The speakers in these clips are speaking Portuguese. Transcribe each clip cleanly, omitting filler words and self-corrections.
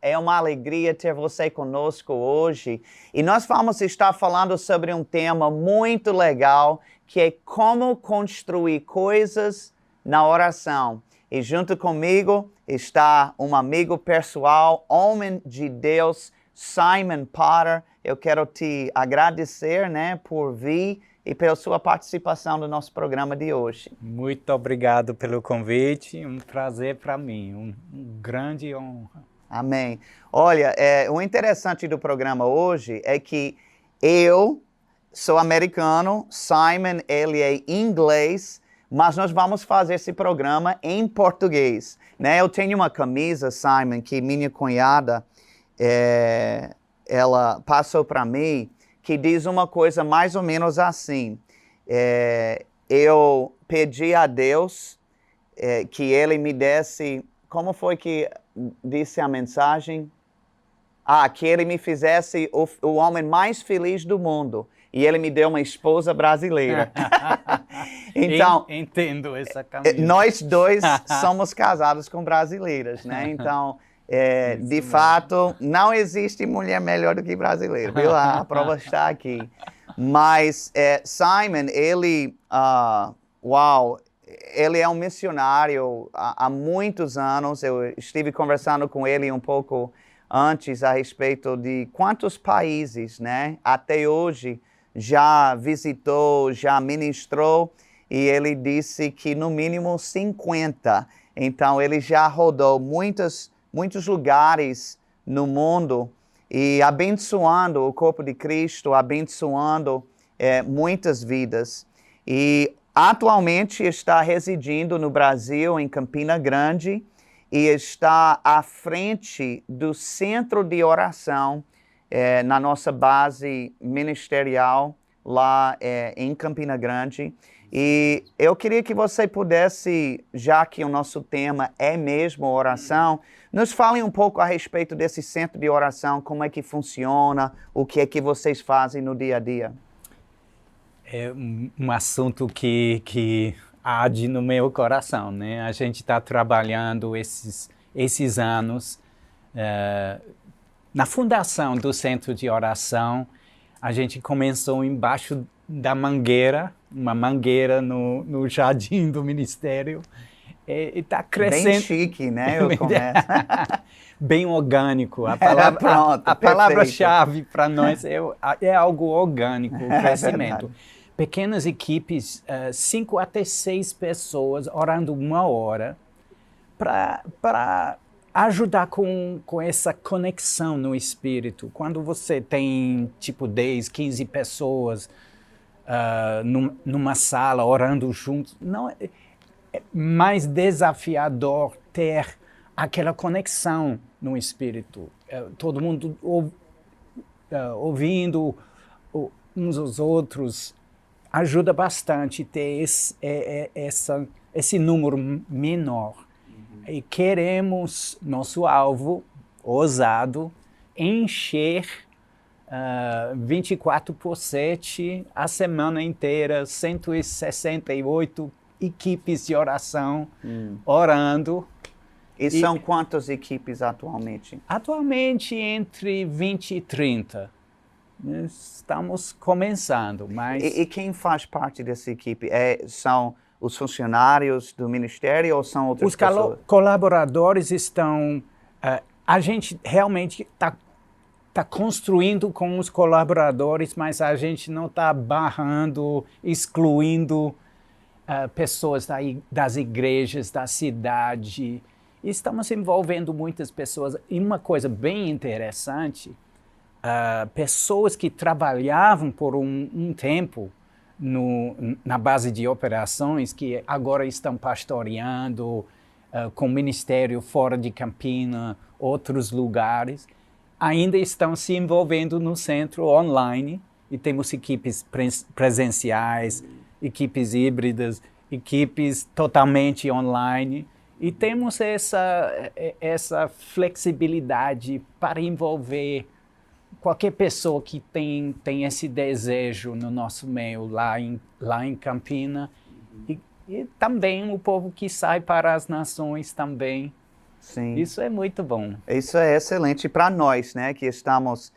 É uma alegria ter você conosco hoje. E nós vamos estar falando sobre um tema muito legal, que é como construir coisas na oração. E junto comigo está um amigo pessoal, homem de Deus, Simon Potter. Eu quero te agradecer, por vir e pela sua participação no nosso programa de hoje. Muito obrigado pelo convite, um prazer para mim, um grande honra. Amém. Olha, o interessante do programa hoje é que eu sou americano, Simon, ele é inglês, mas nós vamos fazer esse programa em português, Eu tenho uma camisa, Simon, que minha cunhada, ela passou para mim, que diz uma coisa mais ou menos assim. Eu pedi a Deus que Ele me desse... Como foi que disse a mensagem? Que Ele me fizesse o homem mais feliz do mundo. E Ele me deu uma esposa brasileira. Então, entendo essa camisa. Nós dois somos casados com brasileiras, Então... de fato, não existe mulher melhor do que brasileira, viu? A prova está aqui. Mas Simon, ele é um missionário há muitos anos. Eu estive conversando com ele um pouco antes a respeito de quantos países, até hoje já visitou, já ministrou, e ele disse que no mínimo 50. Então, ele já rodou muitos lugares no mundo e abençoando o corpo de Cristo, abençoando muitas vidas. E atualmente está residindo no Brasil, em Campina Grande, e está à frente do centro de oração na nossa base ministerial lá em Campina Grande. E eu queria que você pudesse, já que o nosso tema é mesmo oração, nos fale um pouco a respeito desse centro de oração, como é que funciona, o que é que vocês fazem no dia a dia. É um assunto que arde no meu coração, A gente está trabalhando esses anos na fundação do centro de oração. A gente começou embaixo da mangueira, uma mangueira no jardim do ministério, e está crescendo. Bem chique, Eu começo. Bem orgânico. A palavra-chave para nós é algo orgânico, o crescimento. Pequenas equipes, 5 até 6 pessoas orando 1 hora para ajudar com essa conexão no espírito. Quando você tem 10, 15 pessoas numa sala orando juntos, não é mais desafiador ter aquela conexão no espírito. Todo mundo ouvindo uns aos outros ajuda bastante ter esse número menor. E queremos, nosso alvo, ousado, encher 24/7, a semana inteira, 168 equipes de oração orando. E são quantas equipes atualmente? Atualmente entre 20 e 30. Estamos começando, mas... E quem faz parte dessa equipe? São os funcionários do ministério ou são outras pessoas? Os colaboradores estão... a gente realmente está construindo com os colaboradores, mas a gente não está barrando, excluindo pessoas das igrejas, da cidade. Estamos envolvendo muitas pessoas. E uma coisa bem interessante, pessoas que trabalhavam por um tempo na base de operações, que agora estão pastoreando com ministério fora de Campina, outros lugares, ainda estão se envolvendo no centro online, e temos equipes presenciais, equipes híbridas, equipes totalmente online, e temos essa flexibilidade para envolver qualquer pessoa que tem esse desejo no nosso meio lá em Campina, e também o povo que sai para as nações também. Sim. Isso é muito bom. Isso é excelente para nós, né, que estamos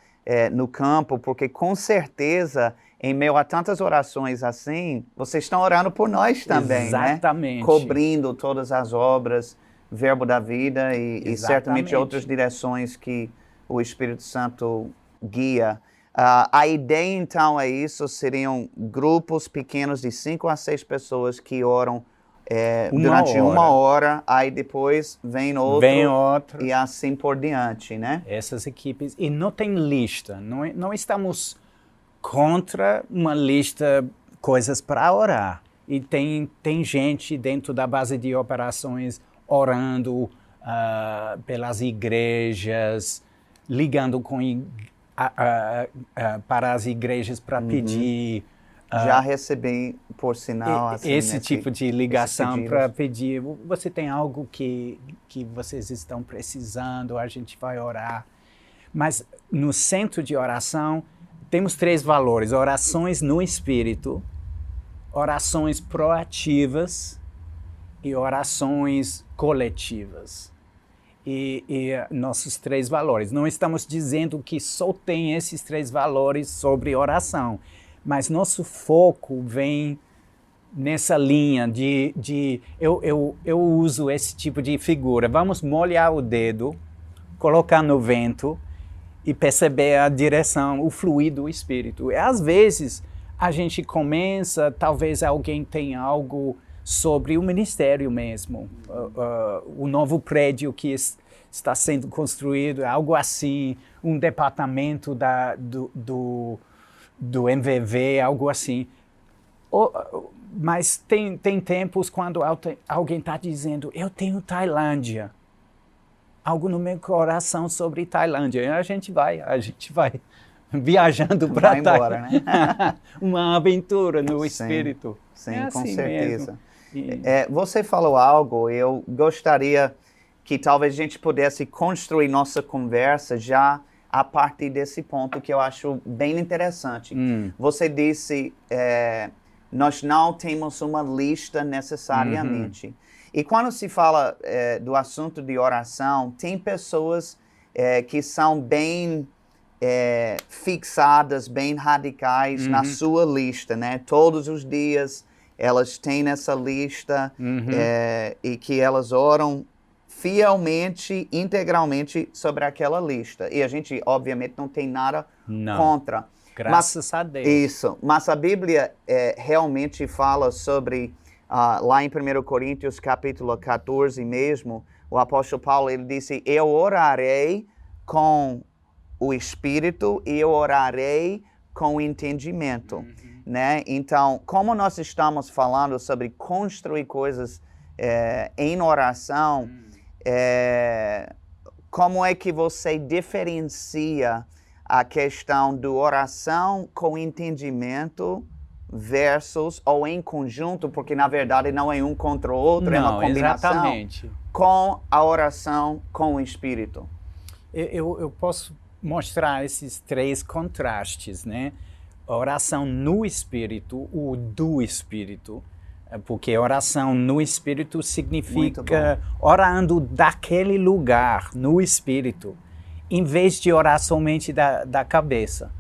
no campo, porque com certeza, em meio a tantas orações assim, vocês estão orando por nós também, Exatamente. né? Cobrindo todas as obras, Verbo da Vida e certamente outras direções que o Espírito Santo guia. A ideia, então, é isso, seriam grupos pequenos de 5 a 6 pessoas que oram durante uma hora, aí depois vem outro e assim por diante, né? Essas equipes, e não tem lista, não estamos contra uma lista, coisas para orar. E tem gente dentro da base de operações orando pelas igrejas, ligando para as igrejas para pedir. Já recebi, por sinal, assim, esse tipo de ligação para pedir. Você tem algo que vocês estão precisando, a gente vai orar. Mas no centro de oração, temos 3 valores: orações no Espírito, orações proativas e orações coletivas. E nossos 3 valores. Não estamos dizendo que só tem esses 3 valores sobre oração, mas nosso foco vem nessa linha eu uso esse tipo de figura. Vamos molhar o dedo, colocar no vento e perceber a direção, o fluir do Espírito. E às vezes a gente começa, talvez alguém tenha algo sobre o ministério mesmo, o novo prédio que está sendo construído, algo assim, um departamento do MVV, algo assim. Mas tem tempos quando alguém está dizendo, eu tenho Tailândia, algo no meu coração sobre Tailândia. E a gente vai viajando para embora, né? Uma aventura no Espírito. Sim, assim com certeza. Você falou algo, eu gostaria que talvez a gente pudesse construir nossa conversa já a partir desse ponto que eu acho bem interessante. Você disse, nós não temos uma lista necessariamente. E quando se fala do assunto de oração, tem pessoas que são bem fixadas, bem radicais na sua lista, né? Todos os dias elas têm essa lista e que elas oram fielmente, integralmente sobre aquela lista. E a gente, obviamente, não tem nada contra. Graças a Deus. Isso. Mas a Bíblia realmente fala sobre, lá em 1 Coríntios, capítulo 14 mesmo, o apóstolo Paulo, ele disse, eu orarei com o Espírito e eu orarei com o entendimento. Né? Então, como nós estamos falando sobre construir coisas em oração, como é que você diferencia a questão do oração com entendimento versus ou em conjunto, porque na verdade não é um contra o outro, é uma combinação, exatamente, com a oração com o Espírito? Eu posso mostrar esses 3 contrastes, né? A oração no Espírito, o do Espírito, porque oração no Espírito significa orando daquele lugar, no Espírito, em vez de orar somente da cabeça.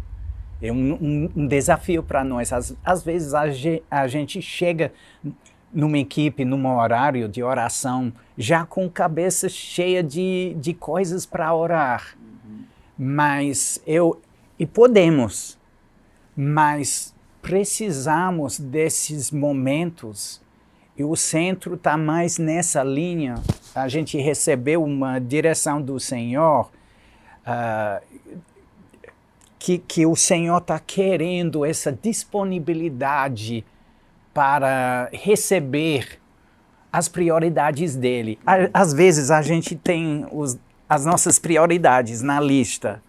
É um desafio para nós. Às vezes a gente chega numa equipe, num horário de oração, já com cabeça cheia de coisas para orar. Mas podemos, mas precisamos desses momentos, e o centro está mais nessa linha. A gente recebeu uma direção do Senhor, que o Senhor está querendo essa disponibilidade para receber as prioridades dele. Às vezes a gente tem as nossas prioridades na lista.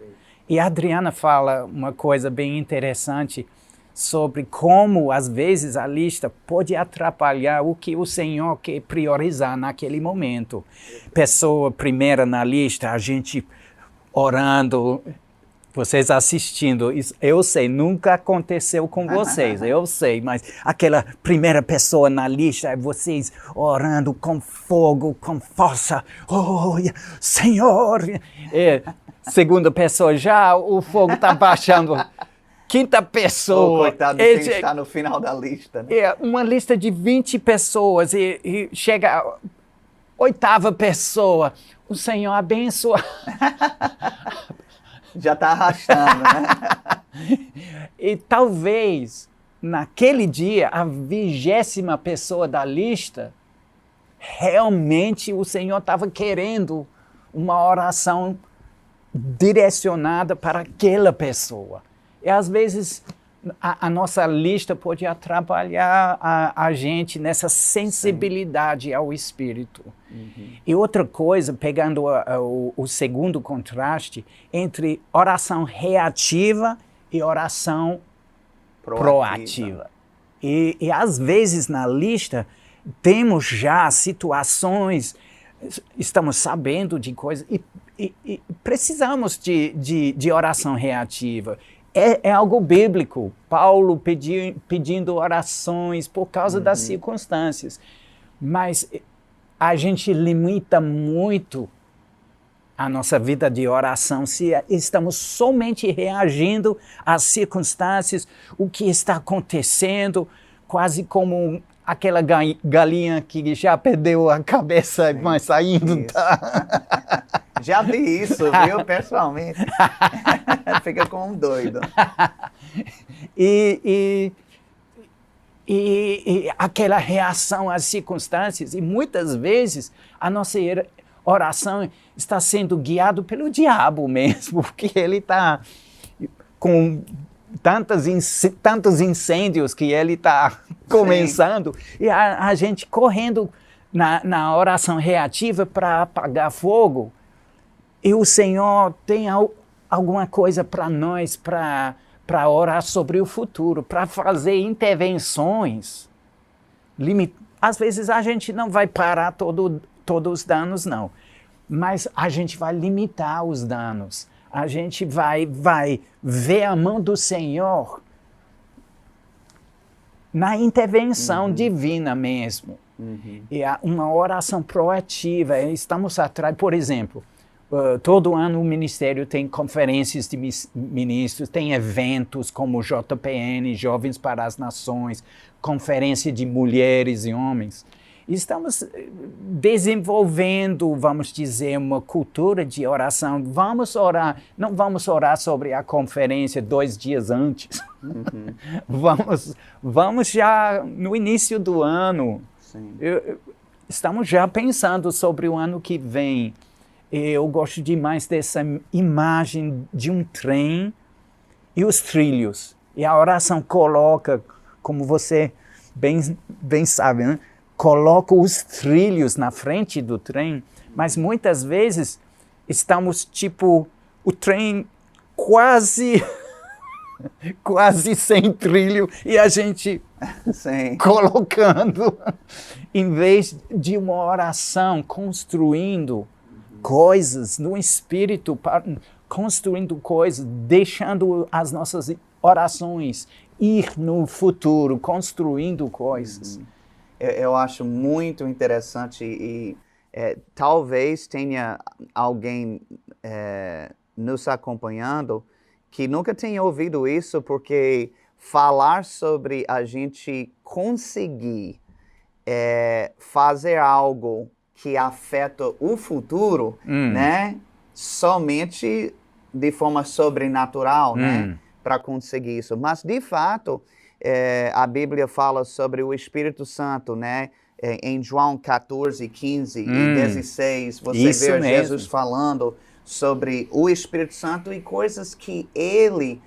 E a Adriana fala uma coisa bem interessante sobre como, às vezes, a lista pode atrapalhar o que o Senhor quer priorizar naquele momento. Pessoa primeira na lista, a gente orando, vocês assistindo, eu sei, nunca aconteceu com vocês, eu sei, mas aquela primeira pessoa na lista, vocês orando com fogo, com força, oh, Senhor. Segunda pessoa, já o fogo está baixando. Quinta pessoa. Coitado de quem está no final da lista. Né? Uma lista de 20 pessoas e chega a oitava pessoa. O Senhor abençoa. Já está arrastando, né? E talvez, naquele dia, a 20ª pessoa da lista, realmente o Senhor estava querendo uma oração direcionada para aquela pessoa. E às vezes a nossa lista pode atrapalhar a gente nessa sensibilidade ao Espírito. Uhum. E outra coisa, pegando o segundo contraste, entre oração reativa e oração proativa. E às vezes na lista temos já situações, estamos sabendo de coisas e precisamos de oração reativa. É algo bíblico. Paulo pedindo orações por causa das circunstâncias. Mas a gente limita muito a nossa vida de oração se estamos somente reagindo às circunstâncias, o que está acontecendo, quase como aquela galinha que já perdeu a cabeça, mas ainda está... Já vi isso, viu, pessoalmente. Fica como um doido. E aquela reação às circunstâncias, e muitas vezes a nossa oração está sendo guiada pelo diabo mesmo, porque ele está com tantos incêndios que ele está começando, e a gente correndo na oração reativa para apagar fogo. E o Senhor tem alguma coisa para nós, para orar sobre o futuro, para fazer intervenções. Às vezes a gente não vai parar todos os danos, não. Mas a gente vai limitar os danos. A gente vai ver a mão do Senhor na intervenção divina mesmo. E uma oração proativa. Estamos atrás, por exemplo... todo ano o Ministério tem conferências de ministros, tem eventos como o JPN, Jovens para as Nações, conferência de mulheres e homens. Estamos desenvolvendo, vamos dizer, uma cultura de oração. Vamos orar, não vamos orar sobre a conferência 2 dias antes. Vamos já no início do ano. Estamos já pensando sobre o ano que vem. Eu gosto demais dessa imagem de um trem e os trilhos. E a oração coloca, como você bem sabe, né? Coloca os trilhos na frente do trem, mas muitas vezes estamos tipo o trem quase sem trilho e a gente colocando, em vez de uma oração, construindo coisas no espírito, construindo coisas, deixando as nossas orações ir no futuro, construindo coisas. Eu acho muito interessante e talvez tenha alguém nos acompanhando que nunca tenha ouvido isso, porque falar sobre a gente conseguir fazer algo que afeta o futuro, né? Somente de forma sobrenatural, né? Para conseguir isso. Mas, de fato, a Bíblia fala sobre o Espírito Santo, né? Em João 14, 15 e 16, você isso vê mesmo. Jesus falando sobre o Espírito Santo e coisas que ele,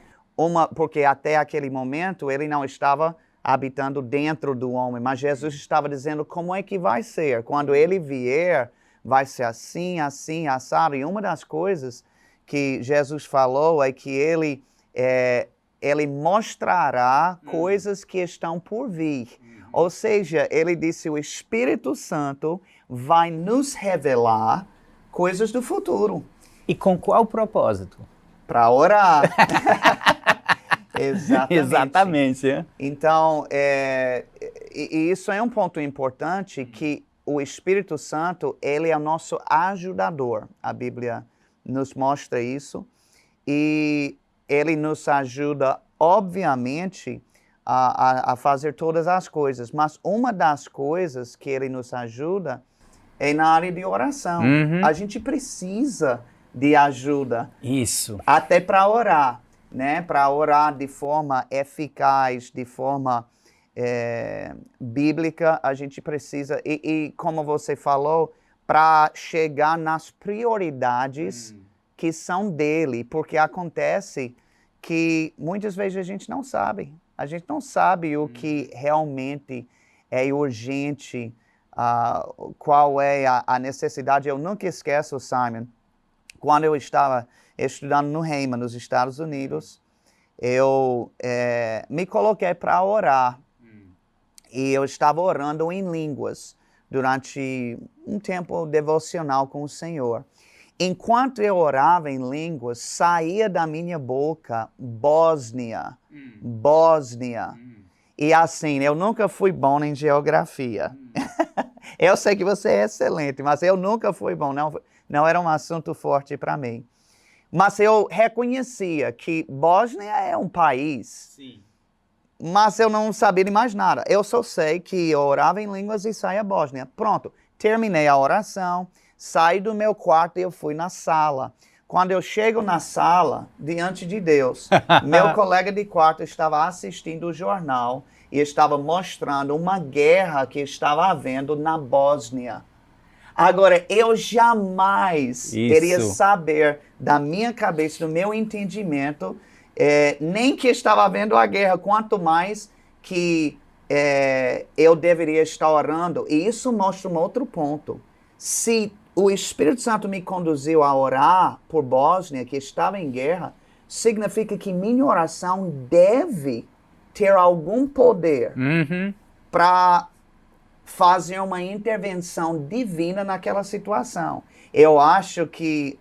porque até aquele momento ele não estava habitando dentro do homem, mas Jesus estava dizendo como é que vai ser. Quando ele vier, vai ser assim, assim, assado. E uma das coisas que Jesus falou é que ele mostrará coisas que estão por vir. Ou seja, ele disse, o Espírito Santo vai nos revelar coisas do futuro. E com qual propósito? Para orar. Exatamente. Exatamente. É? Então, e isso é um ponto importante, que o Espírito Santo, ele é o nosso ajudador. A Bíblia nos mostra isso. E ele nos ajuda, obviamente, a fazer todas as coisas. Mas uma das coisas que ele nos ajuda é na área de oração. Uhum. A gente precisa de ajuda. Isso. Até para orar, né? Para orar de forma eficaz, de forma bíblica, a gente precisa. E como você falou, para chegar nas prioridades que são dele, porque acontece que muitas vezes a gente não sabe. A gente não sabe o que realmente é urgente, qual é a necessidade. Eu nunca esqueço, Simon, quando eu estava estudando no Rhema, nos Estados Unidos, eu me coloquei para orar. E eu estava orando em línguas durante um tempo devocional com o Senhor. Enquanto eu orava em línguas, saía da minha boca Bósnia, Bósnia. E assim, eu nunca fui bom em geografia. Eu sei que você é excelente, mas eu nunca fui bom, não era um assunto forte para mim. Mas eu reconhecia que Bósnia é um país, sim, mas eu não sabia de mais nada. Eu só sei que eu orava em línguas e saía Bósnia. Pronto, terminei a oração, saí do meu quarto e eu fui na sala. Quando eu chego na sala, diante de Deus, meu colega de quarto estava assistindo o jornal e estava mostrando uma guerra que estava havendo na Bósnia. Agora, eu jamais teria saber da minha cabeça, do meu entendimento, nem que estava havendo a guerra, quanto mais que eu deveria estar orando. E isso mostra um outro ponto. Se o Espírito Santo me conduziu a orar por Bósnia, que estava em guerra, significa que minha oração deve ter algum poder para fazer uma intervenção divina naquela situação. Eu acho que,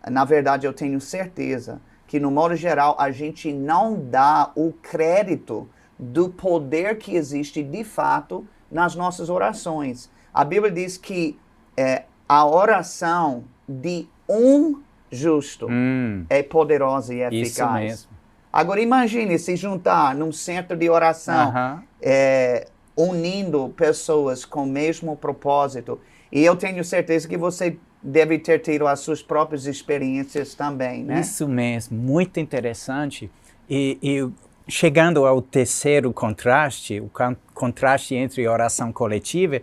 na verdade, eu tenho certeza que, no modo geral, a gente não dá o crédito do poder que existe de fato nas nossas orações. A Bíblia diz que a oração de um justo é poderosa e eficaz. Isso mesmo. Agora imagine se juntar num centro de oração, unindo pessoas com o mesmo propósito. E eu tenho certeza que você deve ter tido as suas próprias experiências também, né? Isso mesmo, muito interessante. E chegando ao terceiro contraste, o contraste entre oração coletiva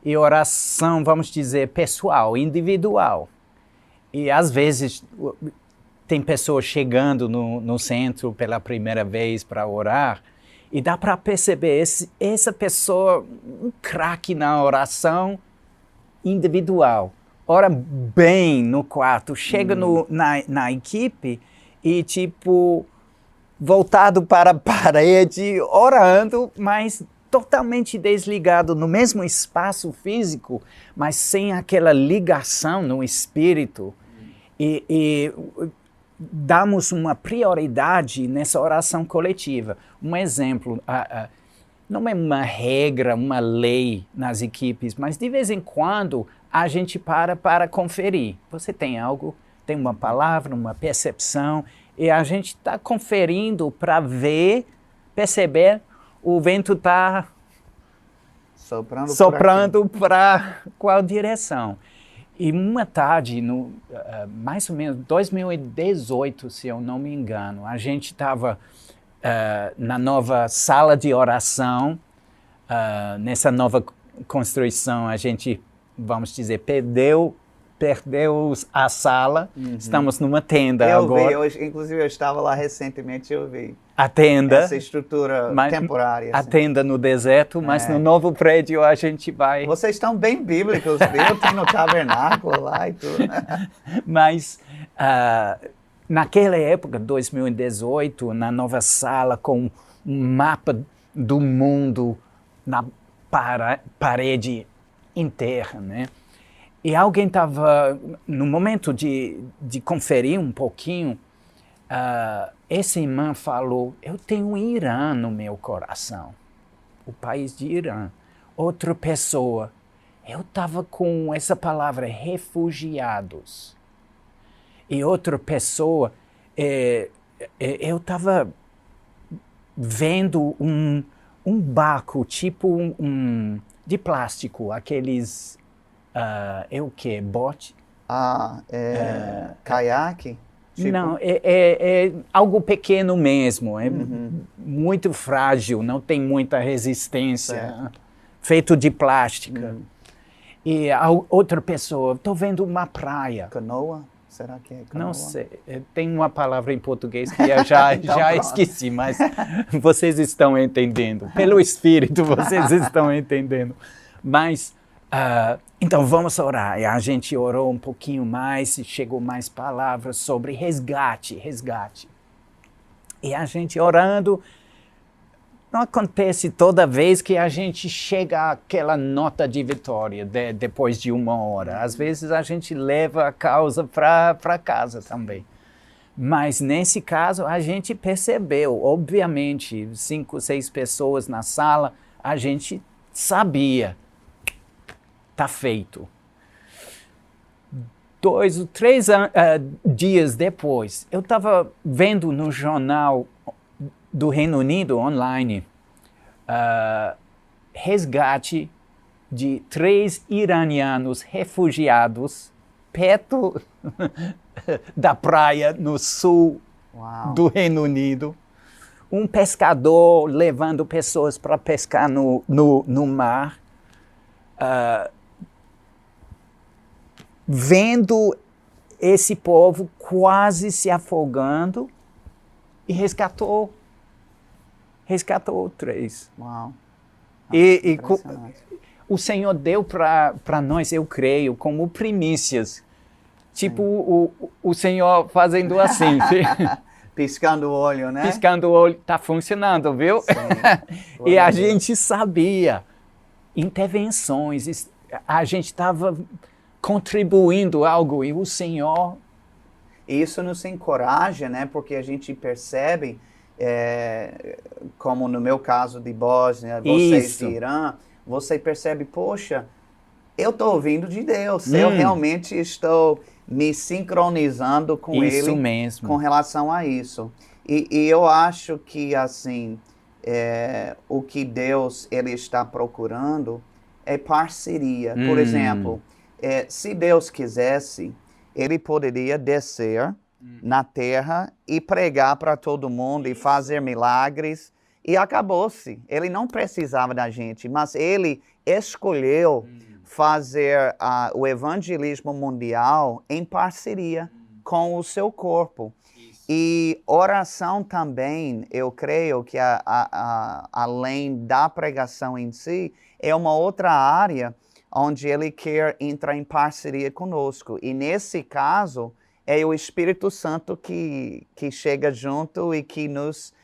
e oração, vamos dizer, pessoal, individual. E às vezes tem pessoas chegando no centro pela primeira vez para orar e dá para perceber essa pessoa, um craque na oração individual. Ora bem no quarto, chega na equipe e tipo voltado para a parede, orando, mas totalmente desligado no mesmo espaço físico, mas sem aquela ligação no espírito. E damos uma prioridade nessa oração coletiva. Um exemplo, não é uma regra, uma lei nas equipes, mas de vez em quando a gente para conferir. Você tem algo, tem uma palavra, uma percepção, e a gente está conferindo para perceber, o vento está soprando para qual direção. E uma tarde, mais ou menos 2018, se eu não me engano, a gente estava na nova sala de oração, nessa nova construção, a gente, vamos dizer, perdeu a sala, estamos numa tenda agora. Inclusive eu estava lá recentemente e eu vi. A tenda. Essa estrutura temporária. A tenda no deserto, mas no novo prédio a gente vai... Vocês estão bem bíblicos, viu? Tem no tabernáculo lá e tudo. Mas naquela época, 2018, na nova sala, com um mapa do mundo na parede inteira, né? E alguém estava, no momento de conferir um pouquinho, essa irmã falou, eu tenho um Irã no meu coração, o país de Irã. Outra pessoa, eu estava com essa palavra, refugiados. E outra pessoa, eu estava vendo um barco, tipo de plástico, aqueles, bote? Caiaque? Tipo? Não, é algo pequeno mesmo, é muito frágil, não tem muita resistência, Certo. feito de plástica. E a outra pessoa, estou vendo uma praia. Canoa? Será que é canoa? Não sei, tem uma palavra em português que eu já Então, já pronto. esqueci, mas vocês estão entendendo. Pelo Espírito, vocês estão entendendo. Mas, então vamos orar. E a gente orou um pouquinho mais e chegou mais palavras sobre resgate. E a gente orando, não acontece toda vez que a gente chega àquela nota de vitória depois de 1 hora. Às vezes a gente leva a causa para casa também. Mas nesse caso a gente percebeu, obviamente, 5, 6 pessoas na sala, a gente sabia, está feito. 2 ou 3 dias depois, eu estava vendo no jornal do Reino Unido online, resgate de 3 iranianos refugiados perto da praia no sul Uau. do Reino Unido. Um pescador levando pessoas para pescar no mar, vendo esse povo quase se afogando e resgatou 3. Uau. E Impressionante. o Senhor deu para nós, eu creio, como primícias. Tipo o Senhor fazendo assim, Piscando o olho, né? piscando o olho, está funcionando, viu? Sim. E a Glória Deus. gente sabia, intervenções, a gente estava contribuindo algo e o Senhor... Isso nos encoraja, né? Porque a gente percebe, como no meu caso de Bósnia, vocês Isso. de Irã, você percebe, poxa, eu estou ouvindo de Deus, eu realmente estou me sincronizando com Isso Ele mesmo. com relação a isso. E eu acho que, assim, o que Deus ele está procurando é parceria. Por exemplo, se Deus quisesse, Ele poderia descer na terra e pregar para todo mundo e fazer milagres e acabou-se. Ele não precisava da gente, mas Ele escolheu fazer o evangelismo mundial em parceria com o seu corpo. E oração também, eu creio que além da pregação em si, é uma outra área onde Ele quer entrar em parceria conosco. E nesse caso, é o Espírito Santo que chega junto e que nos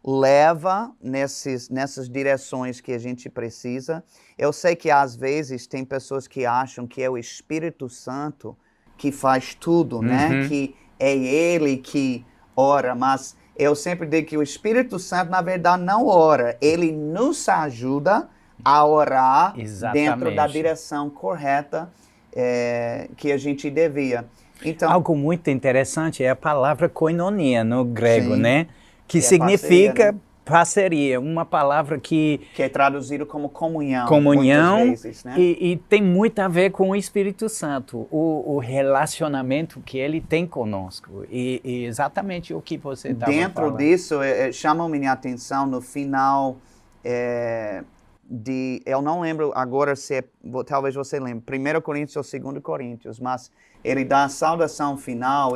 leva nessas direções que a gente precisa. Eu sei que às vezes tem pessoas que acham que é o Espírito Santo que faz tudo, né? Que é Ele que ora, mas eu sempre digo que o Espírito Santo, na verdade, não ora. Ele nos ajuda a orar dentro da direção correta que a gente devia. Então, algo muito interessante é a palavra koinonia no grego, sim, né? Que é significa parceria, uma palavra que é traduzido como comunhão, comunhão, muitas vezes, né? e tem muito a ver com o Espírito Santo, o relacionamento que ele tem conosco. E exatamente o que você estava falando. Dentro disso, chama minha atenção no final eu não lembro agora se talvez você lembre, 1 Coríntios ou 2 Coríntios, mas ele dá a saudação final,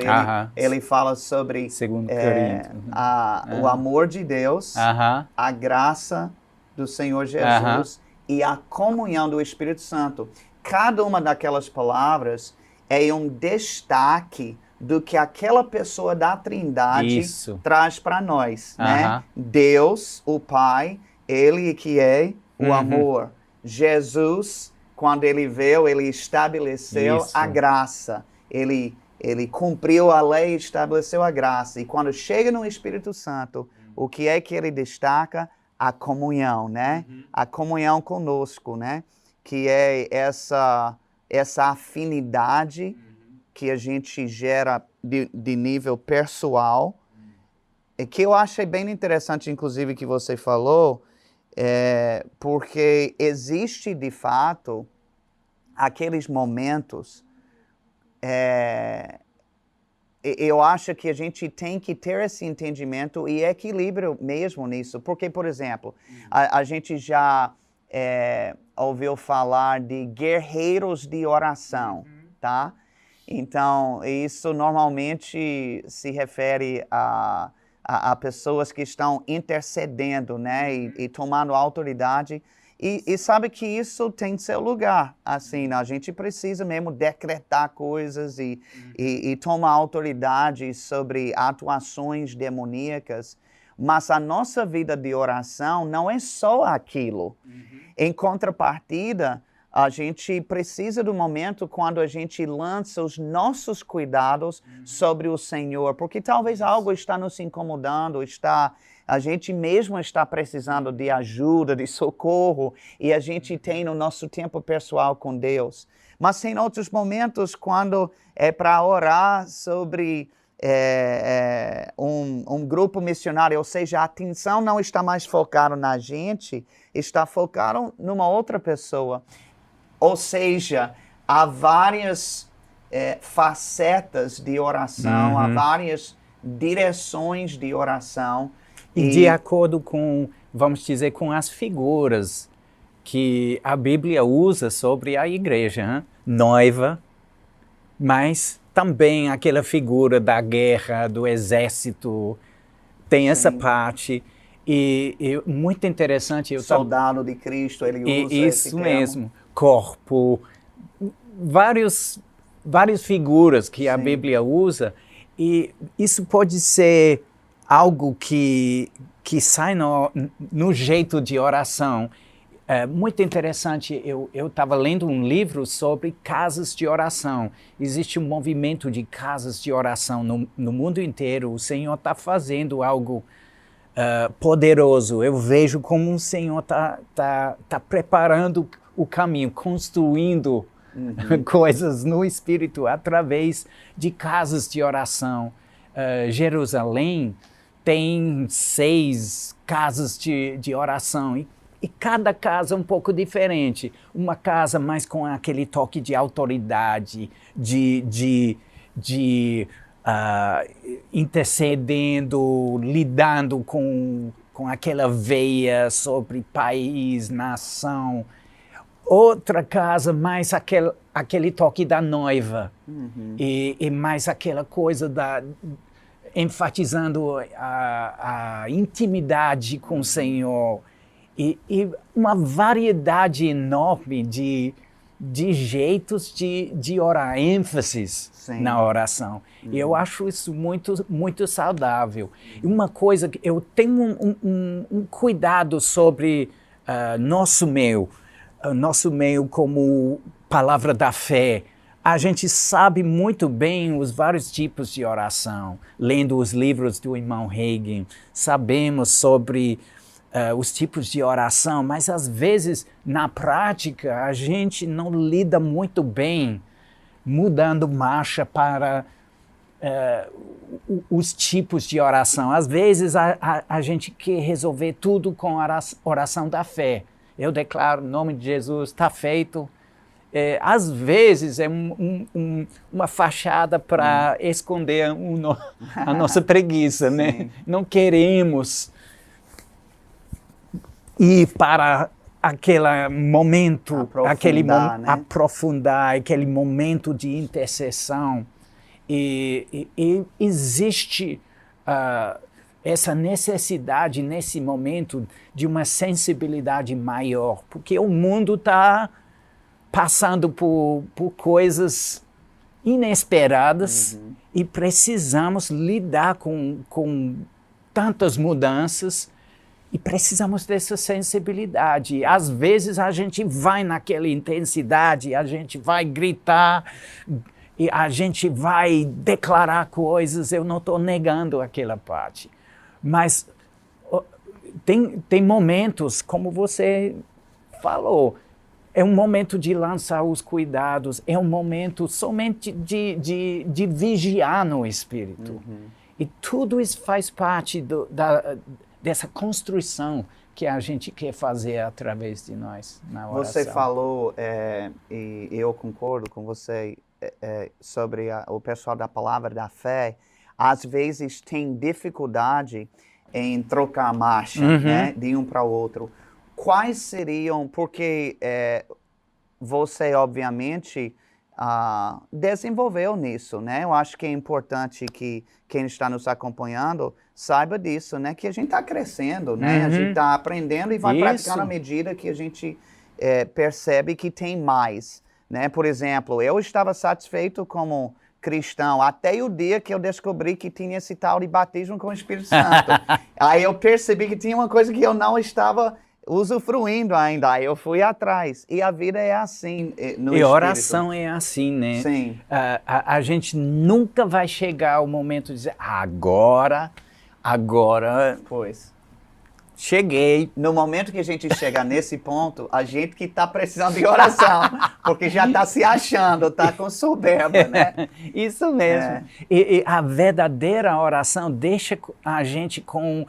ele fala sobre 2 Coríntios. O amor de Deus, a graça do Senhor Jesus e a comunhão do Espírito Santo. Cada uma daquelas palavras é um destaque do que aquela pessoa da Trindade traz para nós, né? Deus, o Pai, Ele que é o amor. Jesus, quando Ele veio, Ele estabeleceu a graça. Ele ele cumpriu a lei e estabeleceu a graça. E quando chega no Espírito Santo, o que é que ele destaca? A comunhão, né? A comunhão conosco, né? Que é essa afinidade que a gente gera de nível pessoal. E que eu achei bem interessante, inclusive, que você falou, porque existe, de fato, aqueles momentos. Eu acho que a gente tem que ter esse entendimento e equilíbrio mesmo nisso. Porque, por exemplo, a gente já ouviu falar de guerreiros de oração, tá? Então, isso normalmente se refere a pessoas que estão intercedendo, né? E tomando autoridade. E sabe que isso tem seu lugar, assim, a gente precisa mesmo decretar coisas e tomar autoridade sobre atuações demoníacas, mas a nossa vida de oração não é só aquilo. Em contrapartida, a gente precisa do momento quando a gente lança os nossos cuidados sobre o Senhor, porque talvez algo está nos incomodando, a gente mesmo está precisando de ajuda, de socorro, e a gente tem no nosso tempo pessoal com Deus. Mas tem outros momentos quando é para orar sobre um grupo missionário, ou seja, a atenção não está mais focada na gente, está focada numa outra pessoa. Ou seja, há várias facetas de oração, há várias direções de oração. E de acordo com, vamos dizer, com as figuras que a Bíblia usa sobre a igreja, hein? Noiva, mas também aquela figura da guerra, do exército, tem essa parte. E muito interessante. Soldado de Cristo, ele usa isso mesmo, corpo, várias figuras que a Bíblia usa, e isso pode ser algo que sai no jeito de oração. Muito interessante, eu estava lendo um livro sobre casas de oração. Existe um movimento de casas de oração no mundo inteiro. O Senhor está fazendo algo poderoso. Eu vejo como o Senhor tá preparando o caminho, construindo coisas no Espírito através de casas de oração. Jerusalém tem 6 casas de oração e cada casa é um pouco diferente. Uma casa mais com aquele toque de autoridade, de intercedendo, lidando com aquela veia sobre país, nação. Outra casa mais aquele toque da noiva e mais aquela coisa enfatizando a intimidade com o Senhor e uma variedade enorme de jeitos de orar, ênfases na oração. E eu acho isso muito, muito saudável. E uma coisa que eu tenho um cuidado sobre nosso meio como palavra da fé. A gente sabe muito bem os vários tipos de oração, lendo os livros do irmão Hagin, sabemos sobre os tipos de oração, mas às vezes, na prática, a gente não lida muito bem mudando marcha para os tipos de oração. Às vezes, a gente quer resolver tudo com a oração da fé. Eu declaro, em nome de Jesus, está feito. Às vezes é uma fachada para esconder a nossa preguiça, né? Não queremos ir para aquele momento, aprofundar, aquele momento de intercessão. E existe essa necessidade nesse momento de uma sensibilidade maior, porque o mundo está passando por coisas inesperadas e precisamos lidar com tantas mudanças e precisamos dessa sensibilidade. Às vezes a gente vai naquela intensidade, a gente vai gritar e a gente vai declarar coisas, eu não estou negando aquela parte. Mas tem momentos, como você falou, é um momento de lançar os cuidados, é um momento somente de vigiar no Espírito. E tudo isso faz parte dessa construção que a gente quer fazer através de nós na oração. Você falou, e eu concordo com você, sobre o pessoal da palavra da fé, às vezes tem dificuldade em trocar a marcha, né, de um para o outro. Quais seriam, porque você obviamente desenvolveu nisso, né? Eu acho que é importante que quem está nos acompanhando saiba disso, né? Que a gente está crescendo, né? A gente está aprendendo e vai praticando à medida que a gente percebe que tem mais, né? Por exemplo, eu estava satisfeito como cristão até o dia que eu descobri que tinha esse tal de batismo com o Espírito Santo. Aí eu percebi que tinha uma coisa que eu não estava usufruindo ainda, aí eu fui atrás. E a vida é assim no E a oração é assim, né? Sim. A gente nunca vai chegar ao momento de dizer, agora, Pois. cheguei. No momento que a gente chega nesse ponto, a gente que está precisando de oração, porque já está se achando, está com soberba, né? Isso mesmo. E a verdadeira oração deixa a gente com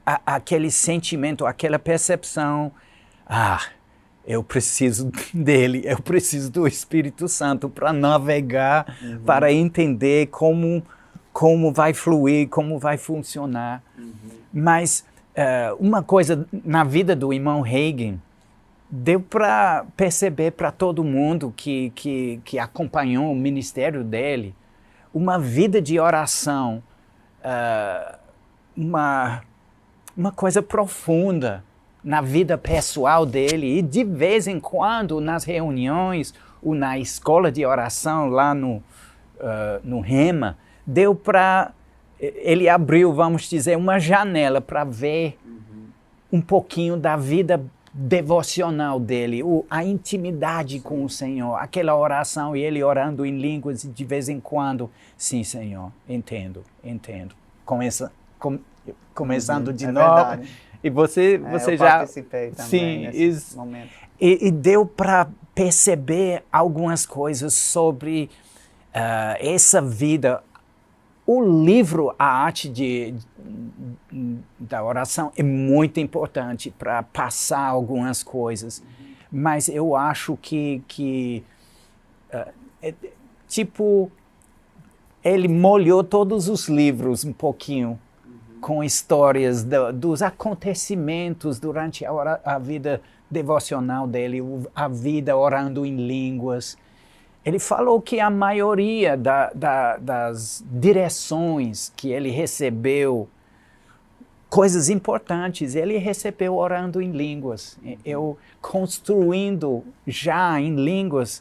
aquele sentimento, aquela percepção, eu preciso dele, eu preciso do Espírito Santo para navegar, para entender como vai fluir, como vai funcionar. Mas uma coisa na vida do irmão Hagin, deu para perceber para todo mundo que acompanhou o ministério dele, uma vida de oração, uma coisa profunda na vida pessoal dele, e de vez em quando nas reuniões ou na escola de oração lá no Rema, deu para ele abriu, vamos dizer, uma janela para ver um pouquinho da vida devocional dele, a intimidade com o Senhor, aquela oração e ele orando em línguas e de vez em quando, sim, Senhor, entendo. Começando de novo. Verdade. E você eu já participei também nesse momento. E deu para perceber algumas coisas sobre essa vida. O livro A Arte da Oração é muito importante para passar algumas coisas, mas eu acho que ele molhou todos os livros um pouquinho com histórias dos acontecimentos durante a vida devocional dele, a vida orando em línguas. Ele falou que a maioria das direções que ele recebeu, coisas importantes, ele recebeu orando em línguas. Eu construindo já em línguas,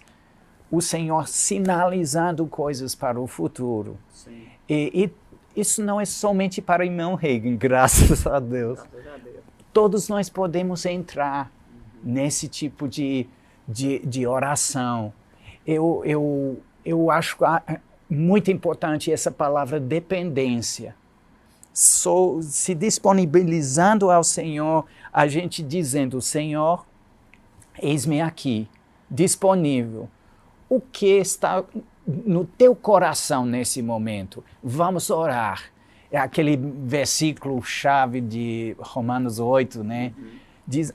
o Senhor sinalizando coisas para o futuro. Sim. E isso não é somente para o irmão Hagin, graças a Deus. Todos nós podemos entrar nesse tipo de oração. Eu acho muito importante essa palavra dependência. Se disponibilizando ao Senhor, a gente dizendo, Senhor, eis-me aqui, disponível. O que está no teu coração nesse momento? Vamos orar. É aquele versículo-chave de Romanos 8, né? Diz,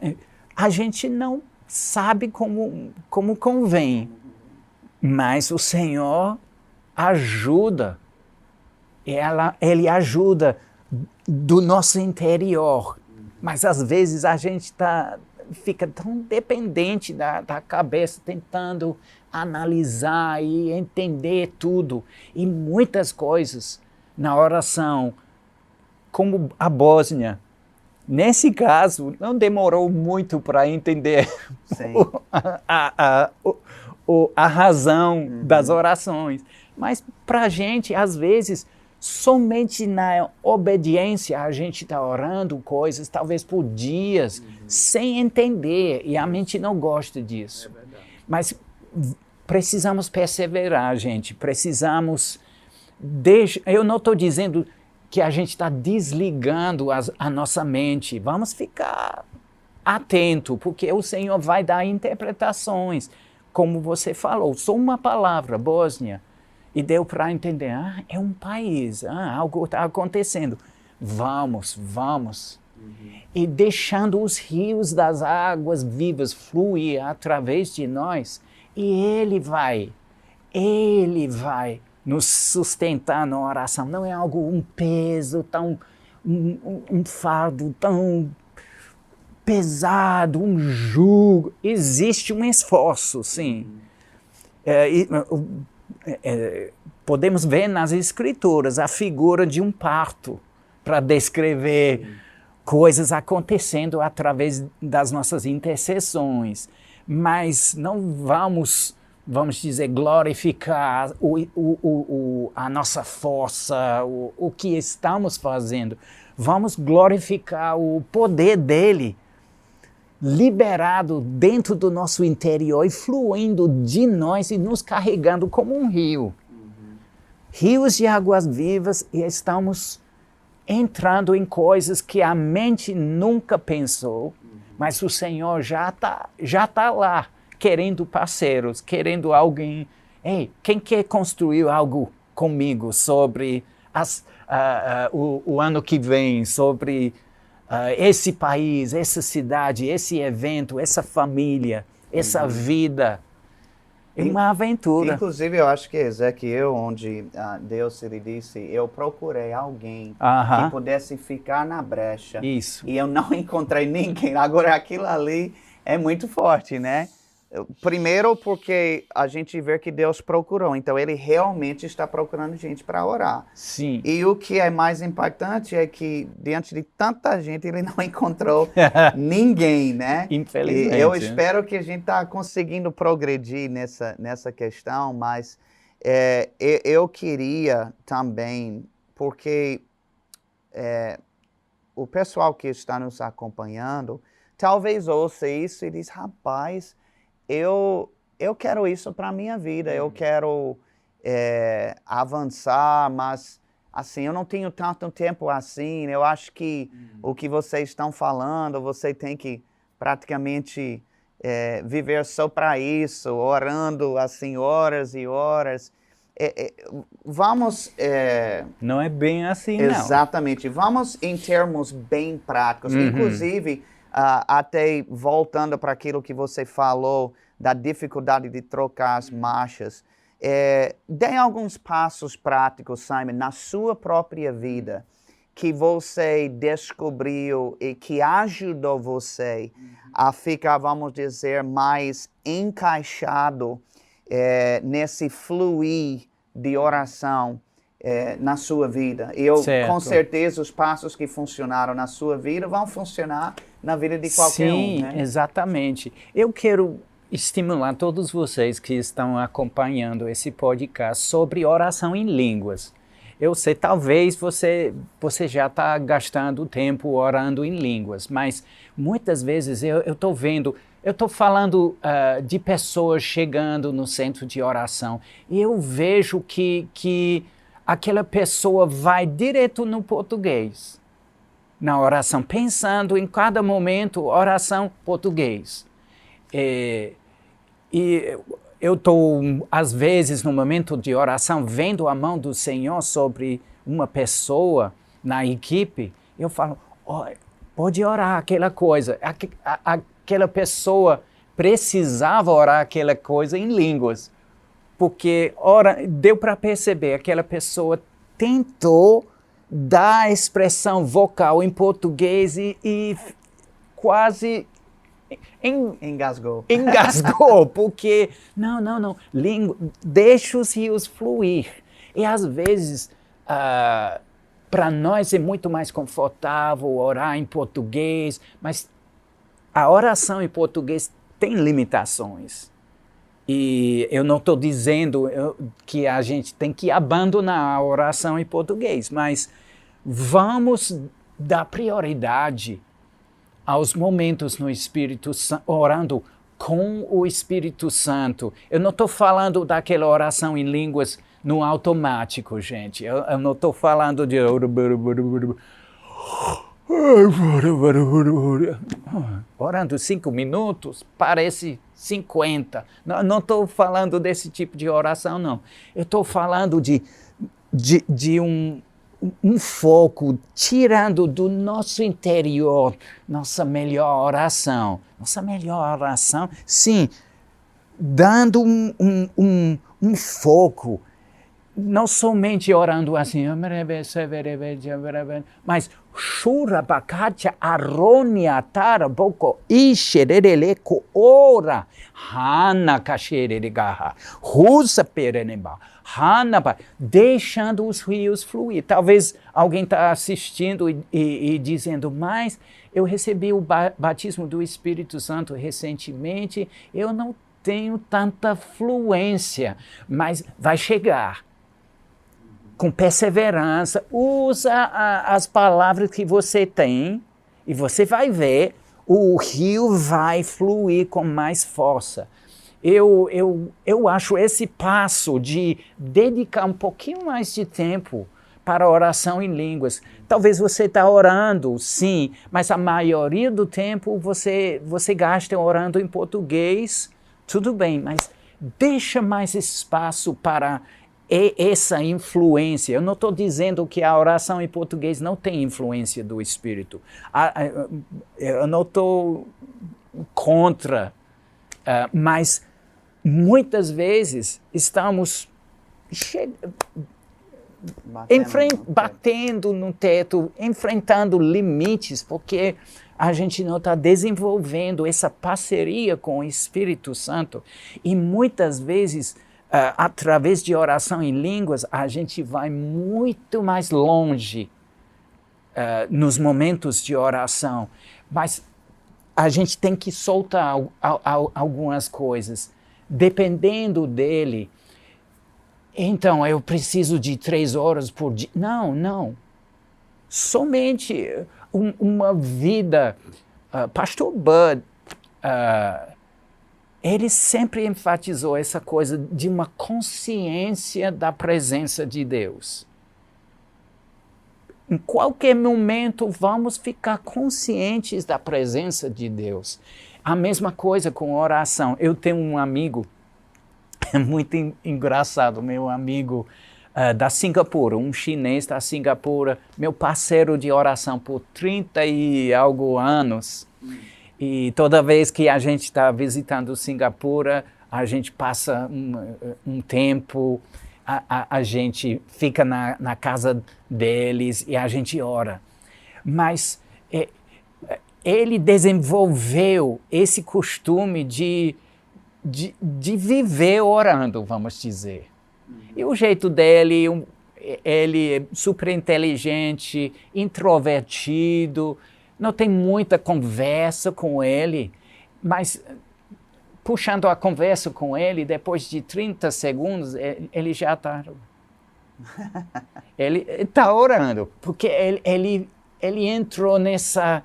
a gente não sabe como convém, mas o Senhor ajuda. Ele ajuda do nosso interior. Mas às vezes a gente fica tão dependente da cabeça, tentando analisar e entender tudo. E muitas coisas na oração, como a Bósnia, nesse caso, não demorou muito para entender a razão das orações. Mas para a gente, às vezes, somente na obediência a gente está orando coisas, talvez por dias, sem entender, e a mente não gosta disso. Mas precisamos perseverar, gente. Precisamos... Eu não estou dizendo que a gente está desligando a nossa mente. Vamos ficar atento, porque o Senhor vai dar interpretações. Como você falou, só uma palavra, Bósnia, e deu para entender, é um país, algo está acontecendo. Vamos. E deixando os rios das águas vivas fluir através de nós, e Ele vai nos sustentar na oração. Não é algo, um peso, um fardo tão pesado, um jugo. Existe um esforço, sim. Podemos ver nas Escrituras a figura de um parto para descrever coisas acontecendo através das nossas intercessões. Mas não vamos dizer, glorificar a nossa força, o que estamos fazendo. Vamos glorificar o poder dele, liberado dentro do nosso interior e fluindo de nós e nos carregando como um rio. Rios de águas vivas, e estamos entrando em coisas que a mente nunca pensou, mas o Senhor já tá lá, querendo parceiros, querendo alguém. Ei, quem quer construir algo comigo sobre o ano que vem, sobre esse país, essa cidade, esse evento, essa família, essa vida? É uma aventura. Inclusive, eu acho que Ezequiel, onde Deus lhe disse, eu procurei alguém que pudesse ficar na brecha. Isso. E eu não encontrei ninguém. Agora, aquilo ali é muito forte, né? Primeiro porque a gente vê que Deus procurou, então Ele realmente está procurando gente para orar. Sim. E o que é mais impactante é que diante de tanta gente Ele não encontrou ninguém, né? Infelizmente. E eu espero que a gente está conseguindo progredir nessa questão, mas eu queria também, porque o pessoal que está nos acompanhando talvez ouça isso e diz, rapaz, eu quero isso para a minha vida, eu quero avançar, mas assim, eu não tenho tanto tempo assim, eu acho que o que vocês estão falando, você tem que praticamente viver só para isso, orando assim horas e horas. Vamos... não é bem assim, exatamente. Vamos em termos bem práticos. Inclusive, até voltando para aquilo que você falou, da dificuldade de trocar as marchas, dê alguns passos práticos, Simon, na sua própria vida, que você descobriu e que ajudou você a ficar, vamos dizer, mais encaixado nesse fluir de oração na sua vida. E com certeza, os passos que funcionaram na sua vida vão funcionar na vida de qualquer um, né? Sim, exatamente. Eu quero estimular todos vocês que estão acompanhando esse podcast sobre oração em línguas. Eu sei, talvez você já está gastando tempo orando em línguas, mas muitas vezes eu estou falando de pessoas chegando no centro de oração e eu vejo que aquela pessoa vai direto no português, na oração, pensando em cada momento, oração português. E eu estou, às vezes, no momento de oração, vendo a mão do Senhor sobre uma pessoa na equipe, eu falo, pode orar aquela coisa. Aquela pessoa precisava orar aquela coisa em línguas, porque deu para perceber, aquela pessoa tentou dar a expressão vocal em português e quase engasgou. Engasgou, porque não, deixa os rios fluir. E às vezes, para nós é muito mais confortável orar em português, mas a oração em português tem limitações. E eu não estou dizendo que a gente tem que abandonar a oração em português, mas vamos dar prioridade aos momentos no Espírito Santo, orando com o Espírito Santo. Eu não estou falando daquela oração em línguas no automático, gente. Eu não estou falando de... Orando 5 minutos, parece 50. Não estou falando desse tipo de oração, não. Eu estou falando de um foco, tirando do nosso interior nossa melhor oração. Nossa melhor oração, sim, dando um foco, não somente orando assim, mas Shurabakacha aronia taraboko ishereleko ora hana kasherelegaha rusa pereneba hanaba deixando os rios fluir. Talvez alguém está assistindo e dizendo, mas eu recebi o batismo do Espírito Santo recentemente, eu não tenho tanta fluência, mas vai chegar. Com perseverança, usa as palavras que você tem e você vai ver, o rio vai fluir com mais força. Eu acho esse passo de dedicar um pouquinho mais de tempo para a oração em línguas. Talvez você está orando, sim, mas a maioria do tempo você gasta orando em português, tudo bem, mas deixa mais espaço para essa influência. Eu não estou dizendo que a oração em português não tem influência do Espírito. Eu não estou contra, mas muitas vezes estamos batendo no teto, enfrentando limites, porque a gente não está desenvolvendo essa parceria com o Espírito Santo. E muitas vezes, através de oração em línguas, a gente vai muito mais longe nos momentos de oração. Mas a gente tem que soltar algumas coisas. Dependendo dele, então eu preciso de 3 horas por dia. Não. Somente uma vida. Pastor Bud, ele sempre enfatizou essa coisa de uma consciência da presença de Deus. Em qualquer momento vamos ficar conscientes da presença de Deus. A mesma coisa com oração. Eu tenho um amigo, muito engraçado, meu amigo da Singapura, um chinês da Singapura, meu parceiro de oração por 30 e algo anos. E toda vez que a gente está visitando Singapura, a gente passa um tempo, a gente fica na casa deles e a gente ora. Mas ele desenvolveu esse costume de viver orando, vamos dizer. E o jeito dele, ele é super inteligente, introvertido, não tem muita conversa com ele, mas puxando a conversa com ele, depois de 30 segundos, ele já está... ele está orando, porque ele entrou nessa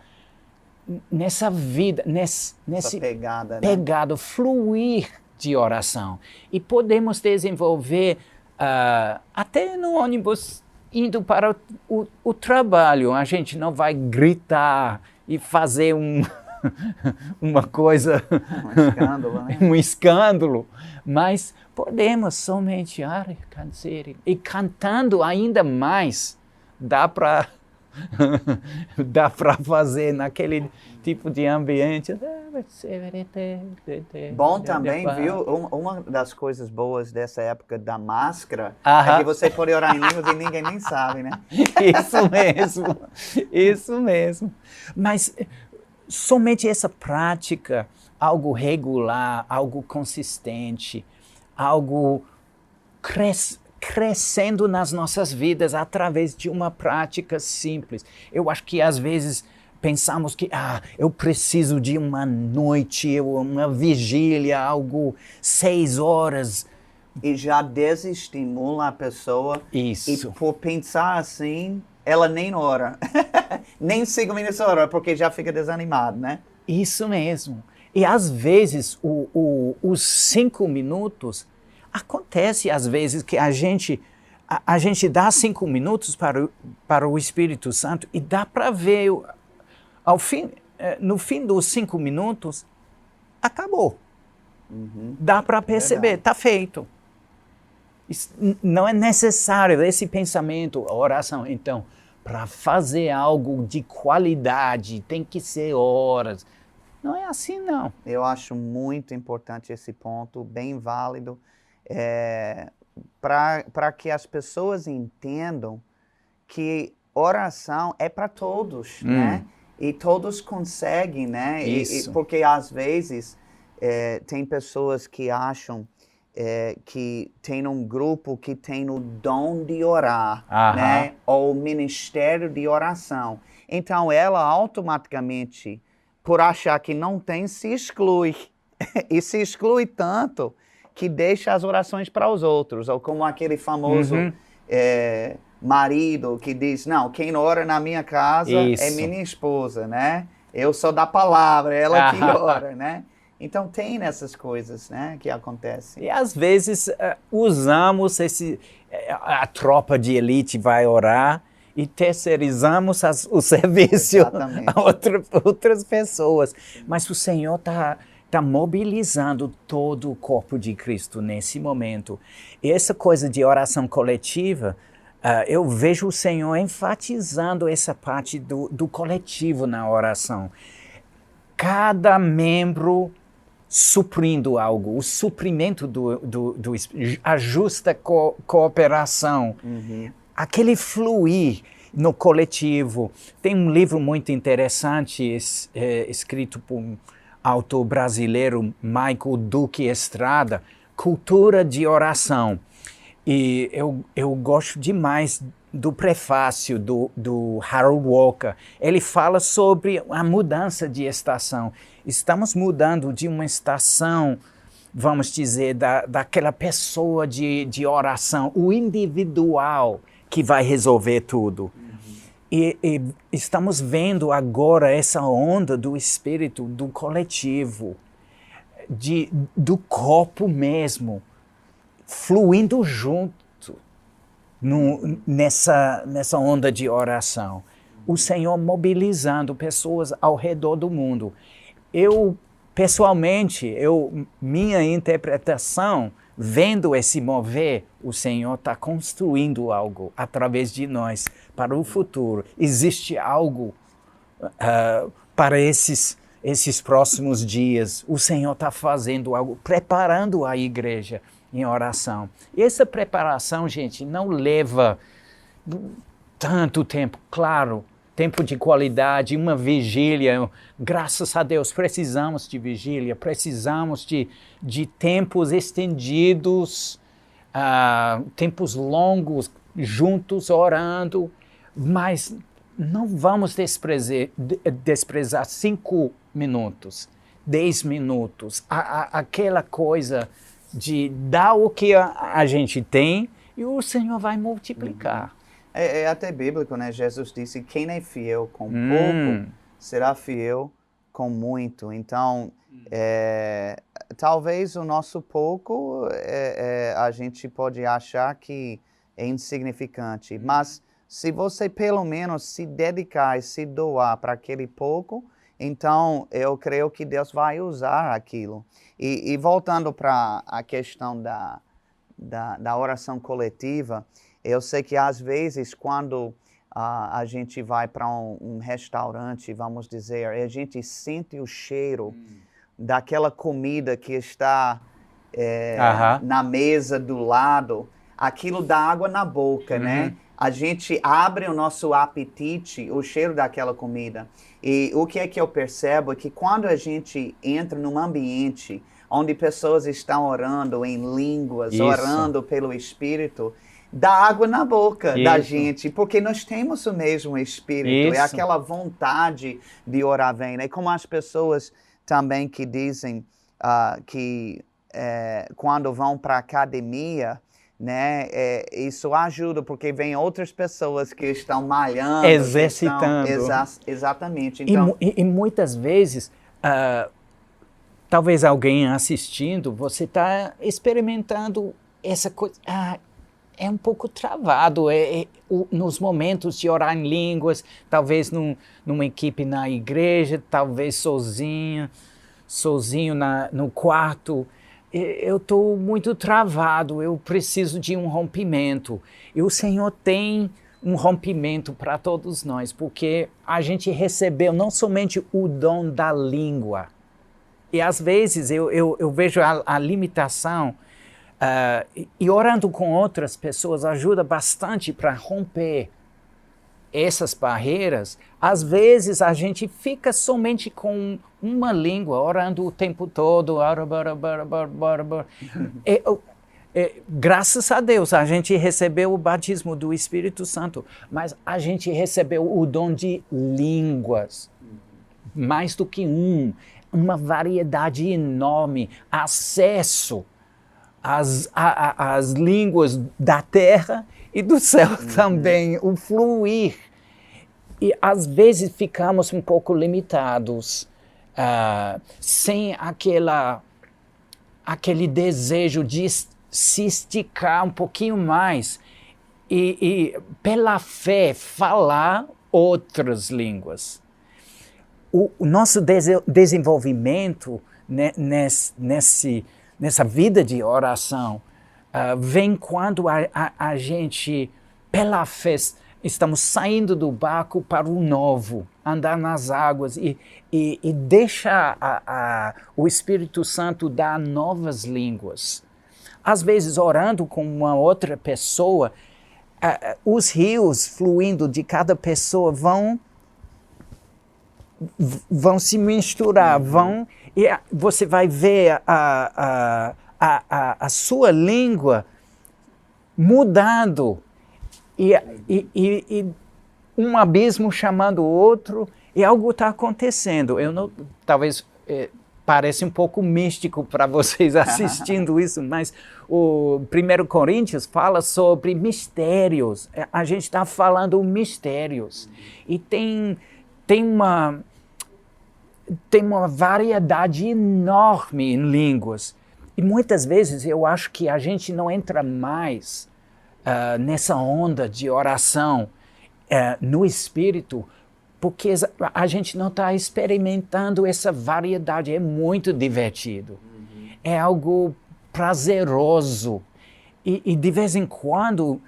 vida, nesse pegada, fluir de oração. E podemos desenvolver, até no ônibus, indo para o trabalho. A gente não vai gritar e fazer uma coisa... Um escândalo, né? Um escândalo. Mas podemos somente e cantando ainda mais, dá para fazer naquele tipo de ambiente. Bom também, viu? Uma das coisas boas dessa época da máscara é que você pode orar em línguas e ninguém nem sabe, né? Isso mesmo. Mas somente essa prática, algo regular, algo consistente, algo crescendo nas nossas vidas através de uma prática simples. Eu acho que às vezes pensamos que eu preciso de uma noite, uma vigília, algo 6 horas. E já desestimula a pessoa. Isso. E por pensar assim, ela nem ora. Nem 5 minutos ora, porque já fica desanimado, né? Isso mesmo. E às vezes os 5 minutos, acontece às vezes que a gente dá 5 minutos para o Espírito Santo e dá para ver, no fim dos 5 minutos, acabou. Dá para perceber, está feito. Não é necessário esse pensamento, a oração. Então, para fazer algo de qualidade, tem que ser horas. Não é assim, não. Eu acho muito importante esse ponto, bem válido, para que as pessoas entendam que oração é para todos, né? E todos conseguem, né? Porque às vezes tem pessoas que acham que tem um grupo que tem o dom de orar, né? Ou ministério de oração. Então ela automaticamente, por achar que não tem, se exclui. E se exclui tanto que deixa as orações para os outros. Ou como aquele famoso marido que diz, não, quem ora na minha casa é minha esposa, né? Eu sou da palavra, ela que ora, né? Então tem essas coisas, né, que acontecem. E às vezes usamos a tropa de elite vai orar e terceirizamos o serviço a outras pessoas. Mas o Senhor está mobilizando todo o corpo de Cristo nesse momento. E essa coisa de oração coletiva, eu vejo o Senhor enfatizando essa parte do coletivo na oração. Cada membro suprindo algo, o suprimento a justa cooperação, aquele fluir no coletivo. Tem um livro muito interessante escrito por um autor brasileiro, Michael Duque Estrada, Cultura de Oração. E eu gosto demais do prefácio do Harold Walker. Ele fala sobre a mudança de estação. Estamos mudando de uma estação, vamos dizer, daquela pessoa de oração, o individual que vai resolver tudo. E estamos vendo agora essa onda do espírito, do coletivo, do corpo mesmo, fluindo junto nessa onda de oração. O Senhor mobilizando pessoas ao redor do mundo. Pessoalmente, minha interpretação, vendo esse mover, o Senhor está construindo algo através de nós para o futuro. Existe algo para esses próximos dias. O Senhor está fazendo algo, preparando a igreja em oração. E essa preparação, gente, não leva tanto tempo, claro. Tempo de qualidade, uma vigília. Graças a Deus, precisamos de vigília, precisamos de tempos estendidos, tempos longos, juntos, orando, mas não vamos desprezar 5 minutos, 10 minutos, aquela coisa de dar o que a gente tem e o Senhor vai multiplicar. É até bíblico, né? Jesus disse, quem é fiel com pouco, será fiel com muito. Então, talvez o nosso pouco, a gente pode achar que é insignificante. Mas se você pelo menos se dedicar e se doar para aquele pouco, então eu creio que Deus vai usar aquilo. E voltando para a questão da oração coletiva, eu sei que às vezes quando a gente vai para um restaurante, vamos dizer, a gente sente o cheiro daquela comida que está na mesa do lado, aquilo dá água na boca, né? A gente abre o nosso apetite, o cheiro daquela comida. E o que é que eu percebo é que quando a gente entra num ambiente onde pessoas estão orando em línguas, orando pelo Espírito, dá água na boca da gente, porque nós temos o mesmo Espírito, é aquela vontade de orar vem, né? Como as pessoas também que dizem que quando vão para a academia, né, isso ajuda, porque vem outras pessoas que estão malhando, exercitando. Exatamente. Então, e muitas vezes talvez alguém assistindo, você está experimentando essa coisa. É um pouco travado nos momentos de orar em línguas, talvez numa equipe na igreja, talvez sozinho no quarto. Eu estou muito travado, eu preciso de um rompimento. E o Senhor tem um rompimento para todos nós, porque a gente recebeu não somente o dom da língua, e às vezes eu vejo a limitação, e orando com outras pessoas ajuda bastante para romper essas barreiras. Às vezes a gente fica somente com uma língua, orando o tempo todo. Graças a Deus a gente recebeu o batismo do Espírito Santo, mas a gente recebeu o dom de línguas, mais do que uma variedade enorme, acesso às línguas da terra e do céu também, o fluir. E às vezes ficamos um pouco limitados, sem aquele desejo de se esticar um pouquinho mais e pela fé, falar outras línguas. O nosso desenvolvimento nessa vida de oração vem quando a gente, pela fé, estamos saindo do barco para o novo, andar nas águas e deixa o Espírito Santo dar novas línguas. Às vezes, orando com uma outra pessoa, os rios fluindo de cada pessoa vão se misturar, e você vai ver a sua língua mudando, e um abismo chamando o outro, e algo está acontecendo. Talvez parece um pouco místico para vocês assistindo isso, mas o 1 Coríntios fala sobre mistérios. A gente está falando mistérios. E tem uma variedade enorme em línguas. E muitas vezes eu acho que a gente não entra mais nessa onda de oração no Espírito, porque a gente não está experimentando essa variedade. É muito divertido. É algo prazeroso. E de vez em quando,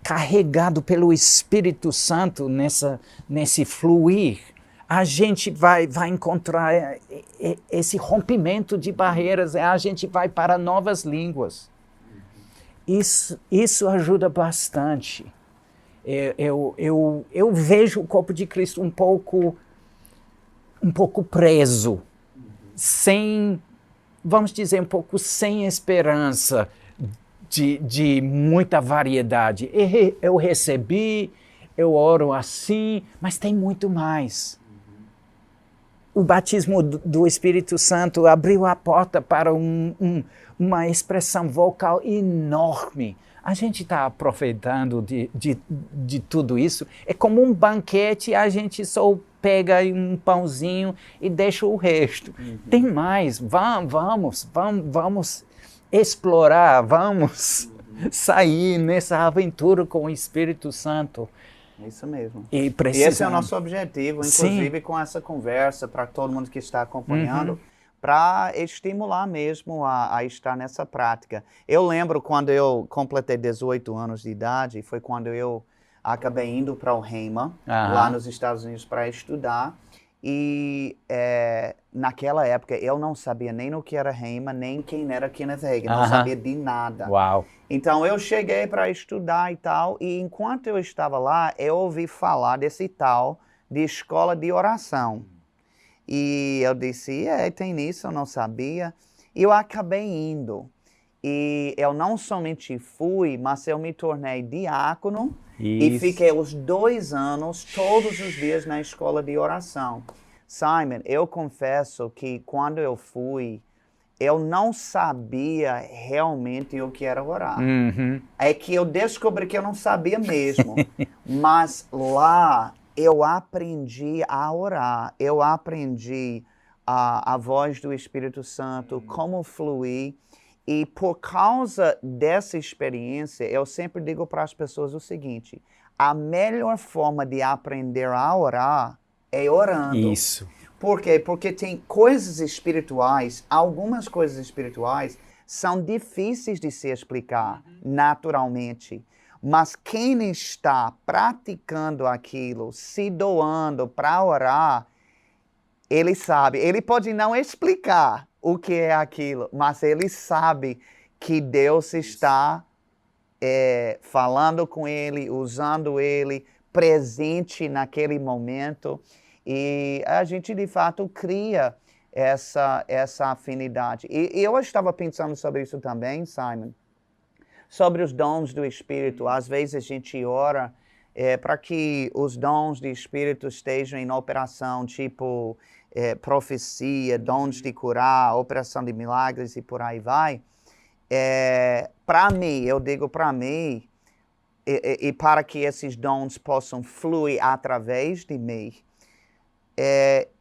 carregado pelo Espírito Santo nesse fluir, a gente vai encontrar esse rompimento de barreiras, a gente vai para novas línguas. Isso ajuda bastante. Eu vejo o corpo de Cristo um pouco preso, vamos dizer, um pouco sem esperança de muita variedade. Eu recebi, eu oro assim, mas tem muito mais. O batismo do Espírito Santo abriu a porta para uma expressão vocal enorme. A gente está aproveitando de tudo isso. É como um banquete, a gente só pega um pãozinho e deixa o resto. Tem mais, vamos explorar, vamos sair nessa aventura com o Espírito Santo. Isso mesmo. E esse é o nosso objetivo, inclusive com essa conversa, para todo mundo que está acompanhando, para estimular mesmo a estar nessa prática. Eu lembro quando eu completei 18 anos de idade, foi quando eu acabei indo para o Rhema, lá nos Estados Unidos, para estudar. E naquela época eu não sabia nem o que era Rhema, nem quem era Kenneth Hagin, não sabia de nada. Uau. Então eu cheguei para estudar e tal, e enquanto eu estava lá, eu ouvi falar desse tal de escola de oração. E eu disse, tem isso, eu não sabia. E eu acabei indo. E eu não somente fui, mas eu me tornei diácono. E fiquei os 2 anos, todos os dias, na escola de oração. Simon, eu confesso que quando eu fui, eu não sabia realmente o que era orar. É que eu descobri que eu não sabia mesmo. Mas lá eu aprendi a orar, eu aprendi a voz do Espírito Santo, como fluir. E por causa dessa experiência, eu sempre digo para as pessoas o seguinte: a melhor forma de aprender a orar é orando. Isso. Por quê? Porque tem coisas espirituais, algumas coisas espirituais são difíceis de se explicar naturalmente. Mas quem está praticando aquilo, se doando para orar, ele sabe. Ele pode não explicar o que é aquilo, mas ele sabe que Deus está falando com ele, usando ele, presente naquele momento. E a gente, de fato, cria essa afinidade. E eu estava pensando sobre isso também, Simon, sobre os dons do Espírito. Às vezes a gente ora para que os dons do Espírito estejam em operação, tipo profecia, dons de curar, operação de milagres e por aí vai. Para mim, eu digo para mim, e para que esses dons possam fluir através de mim,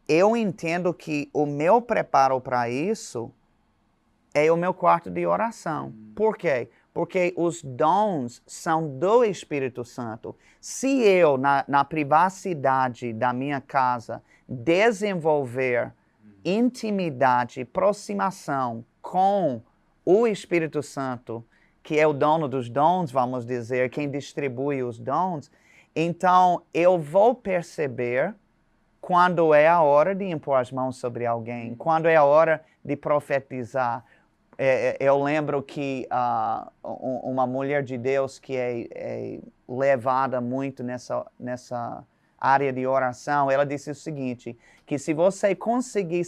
eu entendo que o meu preparo para isso é o meu quarto de oração. Por quê? Porque os dons são do Espírito Santo. Se eu, na privacidade da minha casa, desenvolver intimidade, aproximação com o Espírito Santo, que é o dono dos dons, vamos dizer, quem distribui os dons, então eu vou perceber quando é a hora de impor as mãos sobre alguém, quando é a hora de profetizar. Eu lembro que uma mulher de Deus que é levada muito nessa área de oração, ela disse o seguinte, que se você conseguir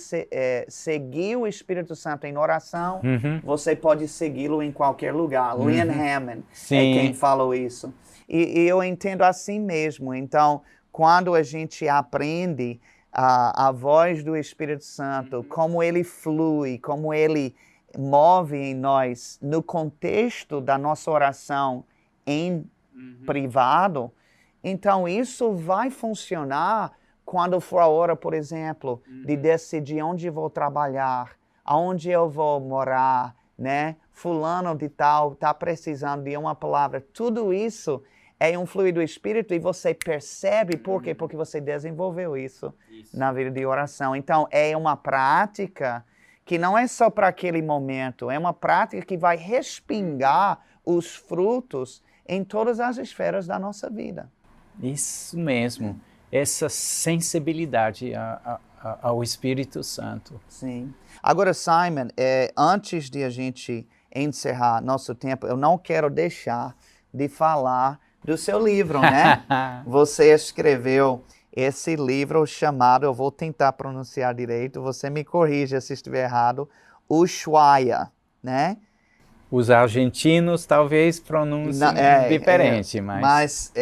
seguir o Espírito Santo em oração, você pode segui-lo em qualquer lugar. Lynn Hammond é quem falou isso. E eu entendo assim mesmo. Então, quando a gente aprende a voz do Espírito Santo, como ele flui, como ele move em nós, no contexto da nossa oração em privado, então isso vai funcionar quando for a hora, por exemplo, de decidir onde vou trabalhar, aonde eu vou morar, né? Fulano de tal está precisando de uma palavra. Tudo isso é um fluir do Espírito e você percebe por quê? Porque você desenvolveu isso na vida de oração. Então, é uma prática que não é só para aquele momento, é uma prática que vai respingar os frutos em todas as esferas da nossa vida. Isso mesmo, essa sensibilidade ao Espírito Santo. Sim. Agora, Simon, antes de a gente encerrar nosso tempo, eu não quero deixar de falar do seu livro, né? Você escreveu esse livro chamado, eu vou tentar pronunciar direito, você me corrija se estiver errado, Ushuaia, né? Os argentinos talvez pronunciem diferente, mas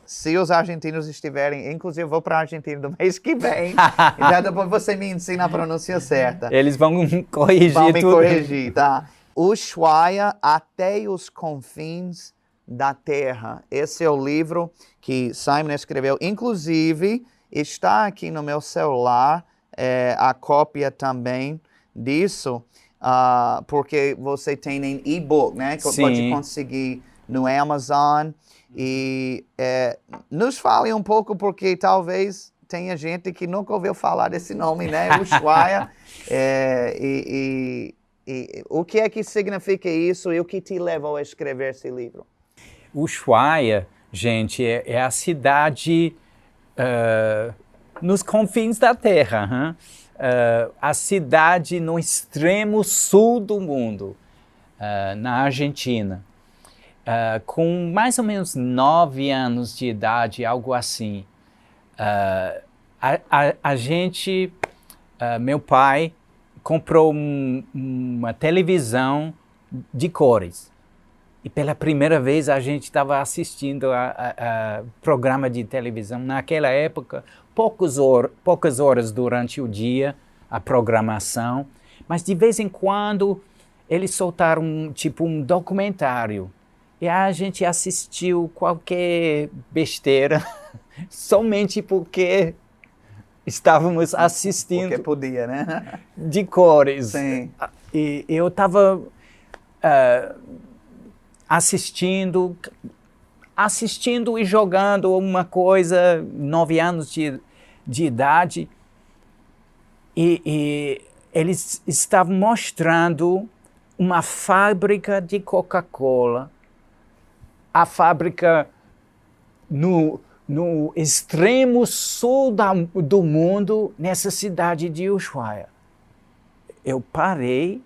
se os argentinos estiverem, inclusive eu vou para a Argentina do mês que vem, então depois você me ensina a pronúncia certa. Eles vão corrigir tudo. Vão me tudo. corrigir, tá? Ushuaia, até os confins da terra. Esse é o livro que Simon escreveu. Inclusive, está aqui no meu celular a cópia também disso, porque você tem em e-book, né? Que pode conseguir no Amazon. E nos fale um pouco, porque talvez tenha gente que nunca ouviu falar desse nome, né? Ushuaia. O que é que significa isso e o que te levou a escrever esse livro? Ushuaia, gente, é a cidade nos confins da Terra, a cidade no extremo sul do mundo, na Argentina. Com mais ou menos 9 anos de idade, algo assim, a gente, meu pai, comprou uma televisão de cores. E pela primeira vez a gente estava assistindo a programa de televisão. Naquela época, poucas horas durante o dia, a programação. Mas de vez em quando, eles soltaram um documentário. E a gente assistiu qualquer besteira, somente porque estávamos assistindo. Porque podia, né? De cores. Sim. E eu estava assistindo e jogando uma coisa, 9 anos de idade, e eles estavam mostrando uma fábrica de Coca-Cola, a fábrica no extremo sul do mundo, nessa cidade de Ushuaia. Eu parei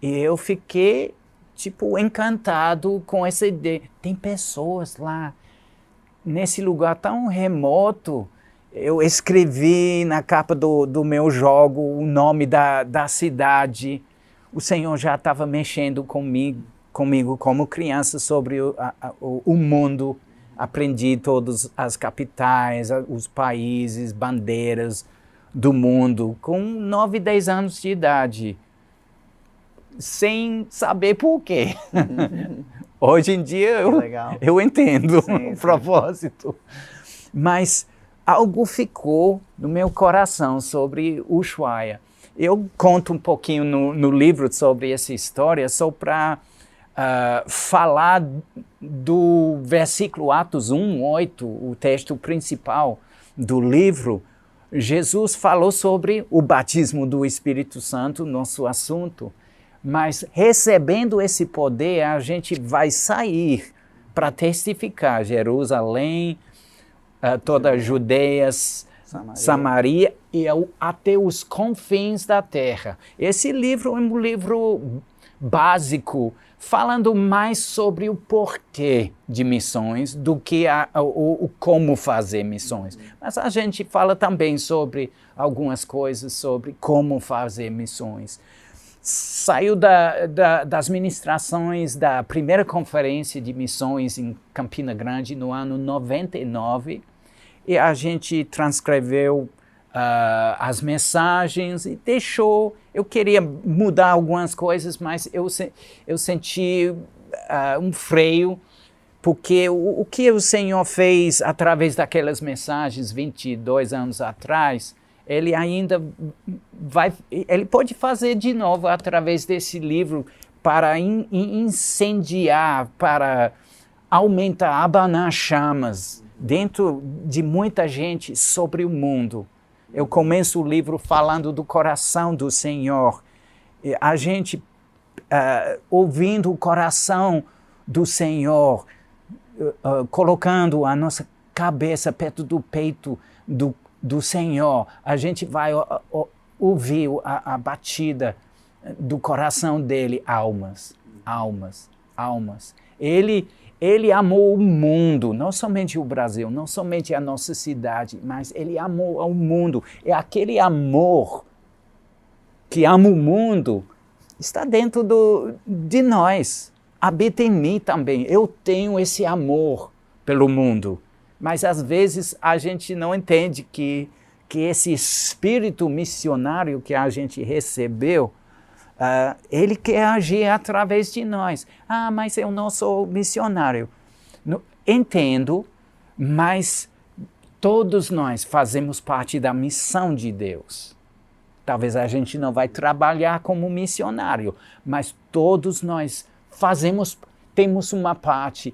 e eu fiquei, encantado com essa ideia. Tem pessoas lá, nesse lugar tão remoto. Eu escrevi na capa do meu jogo o nome da cidade. O Senhor já estava mexendo comigo como criança sobre o mundo. Aprendi todas as capitais, os países, bandeiras do mundo, com 9, 10 anos de idade, sem saber por quê. Hoje em dia eu entendo o propósito. Mas algo ficou no meu coração sobre Ushuaia. Eu conto um pouquinho no livro sobre essa história, só para falar do versículo Atos 1:8, o texto principal do livro. Jesus falou sobre o batismo do Espírito Santo, nosso assunto, mas recebendo esse poder, a gente vai sair para testificar Jerusalém, toda a Judeia, Samaria e até os confins da terra. Esse livro é um livro básico, falando mais sobre o porquê de missões do que o como fazer missões. Mas a gente fala também sobre algumas coisas sobre como fazer missões. Saiu das ministrações da primeira conferência de missões em Campina Grande no ano 99, e a gente transcreveu as mensagens e deixou. Eu queria mudar algumas coisas, mas eu senti um freio, porque o que o Senhor fez através daquelas mensagens 22 anos atrás, Ele ainda Ele pode fazer de novo através desse livro para incendiar, para aumentar, abanar chamas dentro de muita gente sobre o mundo. Eu começo o livro falando do coração do Senhor. A gente ouvindo o coração do Senhor, colocando a nossa cabeça perto do peito do Senhor, a gente vai ouvir a batida do coração dele, almas. Ele amou o mundo, não somente o Brasil, não somente a nossa cidade, mas ele amou ao mundo. É aquele amor que ama o mundo, está dentro de nós, habita em mim também. Eu tenho esse amor pelo mundo, mas às vezes a gente não entende que esse espírito missionário que a gente recebeu, ele quer agir através de nós. Mas eu não sou missionário. Entendo, mas todos nós fazemos parte da missão de Deus. Talvez a gente não vai trabalhar como missionário, mas todos nós temos uma parte,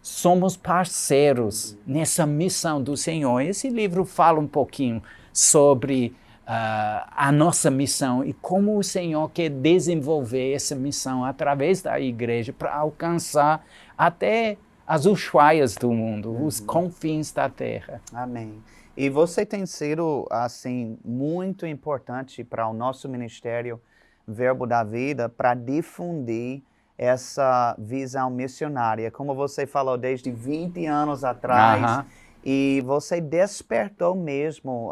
somos parceiros nessa missão do Senhor. Esse livro fala um pouquinho sobre a nossa missão e como o Senhor quer desenvolver essa missão através da igreja para alcançar até as Ushuaias do mundo, os confins da terra. Amém. E você tem sido, assim, muito importante para o nosso ministério Verbo da Vida para difundir essa visão missionária. Como você falou, desde 20 anos atrás, e você despertou mesmo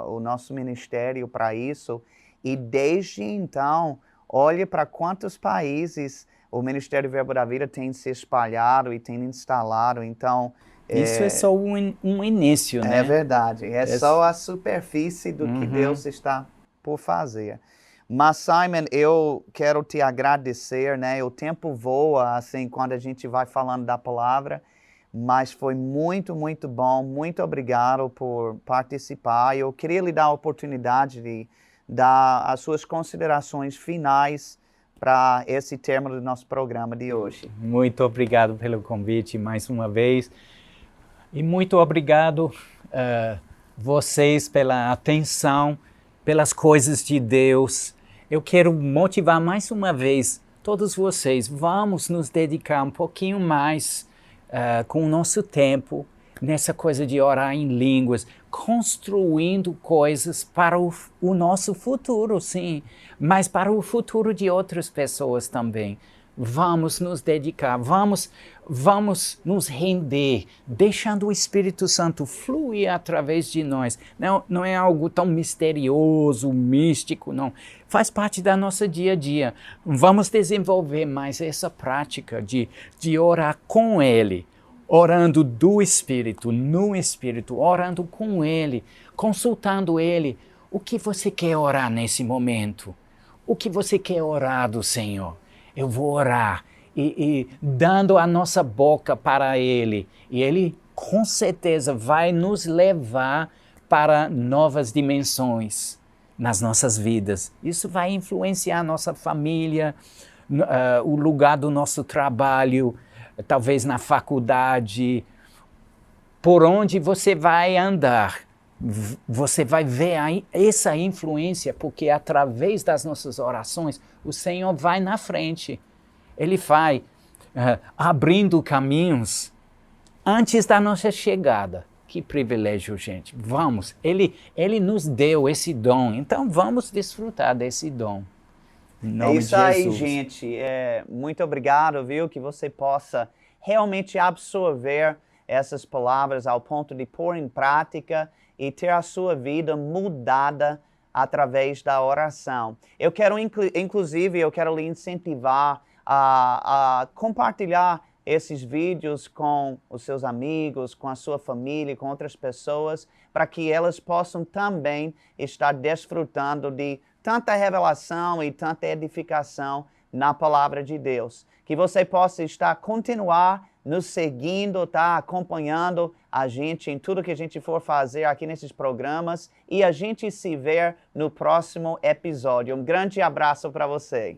o nosso ministério para isso. E desde então, olhe para quantos países o Ministério Verbo da Vida tem se espalhado e tem instalado. Então, isso é só um início, né? É verdade. É só a superfície do que Deus está por fazer. Mas, Simon, eu quero te agradecer, né? O tempo voa, assim, quando a gente vai falando da palavra. mas foi muito, muito bom. Muito obrigado por participar. Eu queria lhe dar a oportunidade de dar as suas considerações finais para esse termo do nosso programa de hoje. Muito obrigado pelo convite mais uma vez. E muito obrigado vocês pela atenção, pelas coisas de Deus. Eu quero motivar mais uma vez todos vocês. Vamos nos dedicar um pouquinho mais com o nosso tempo nessa coisa de orar em línguas, construindo coisas para o nosso futuro, sim, mas para o futuro de outras pessoas também. Vamos nos dedicar, vamos nos render, deixando o Espírito Santo fluir através de nós. Não é algo tão misterioso, místico, não. Faz parte da nossa dia a dia. Vamos desenvolver mais essa prática de orar com Ele, orando do Espírito, no Espírito, orando com Ele, consultando Ele. O que você quer orar nesse momento? O que você quer orar do Senhor? Eu vou orar e dando a nossa boca para Ele. E Ele, com certeza, vai nos levar para novas dimensões nas nossas vidas. Isso vai influenciar a nossa família, o lugar do nosso trabalho, talvez na faculdade, por onde você vai andar. Você vai ver essa influência, porque através das nossas orações, o Senhor vai na frente. Ele vai abrindo caminhos antes da nossa chegada. Que privilégio, gente. Vamos, Ele nos deu esse dom, então vamos desfrutar desse dom. Em nome É isso de aí, Jesus. gente. Muito obrigado, viu? Que você possa realmente absorver essas palavras ao ponto de pôr em prática e ter a sua vida mudada através da oração. Eu quero, inclusive, eu quero lhe incentivar a compartilhar esses vídeos com os seus amigos, com a sua família, com outras pessoas, para que elas possam também estar desfrutando de tanta revelação e tanta edificação na palavra de Deus. Que você possa continuar nos seguindo, tá? Acompanhando a gente em tudo que a gente for fazer aqui nesses programas e a gente se vê no próximo episódio. Um grande abraço para você.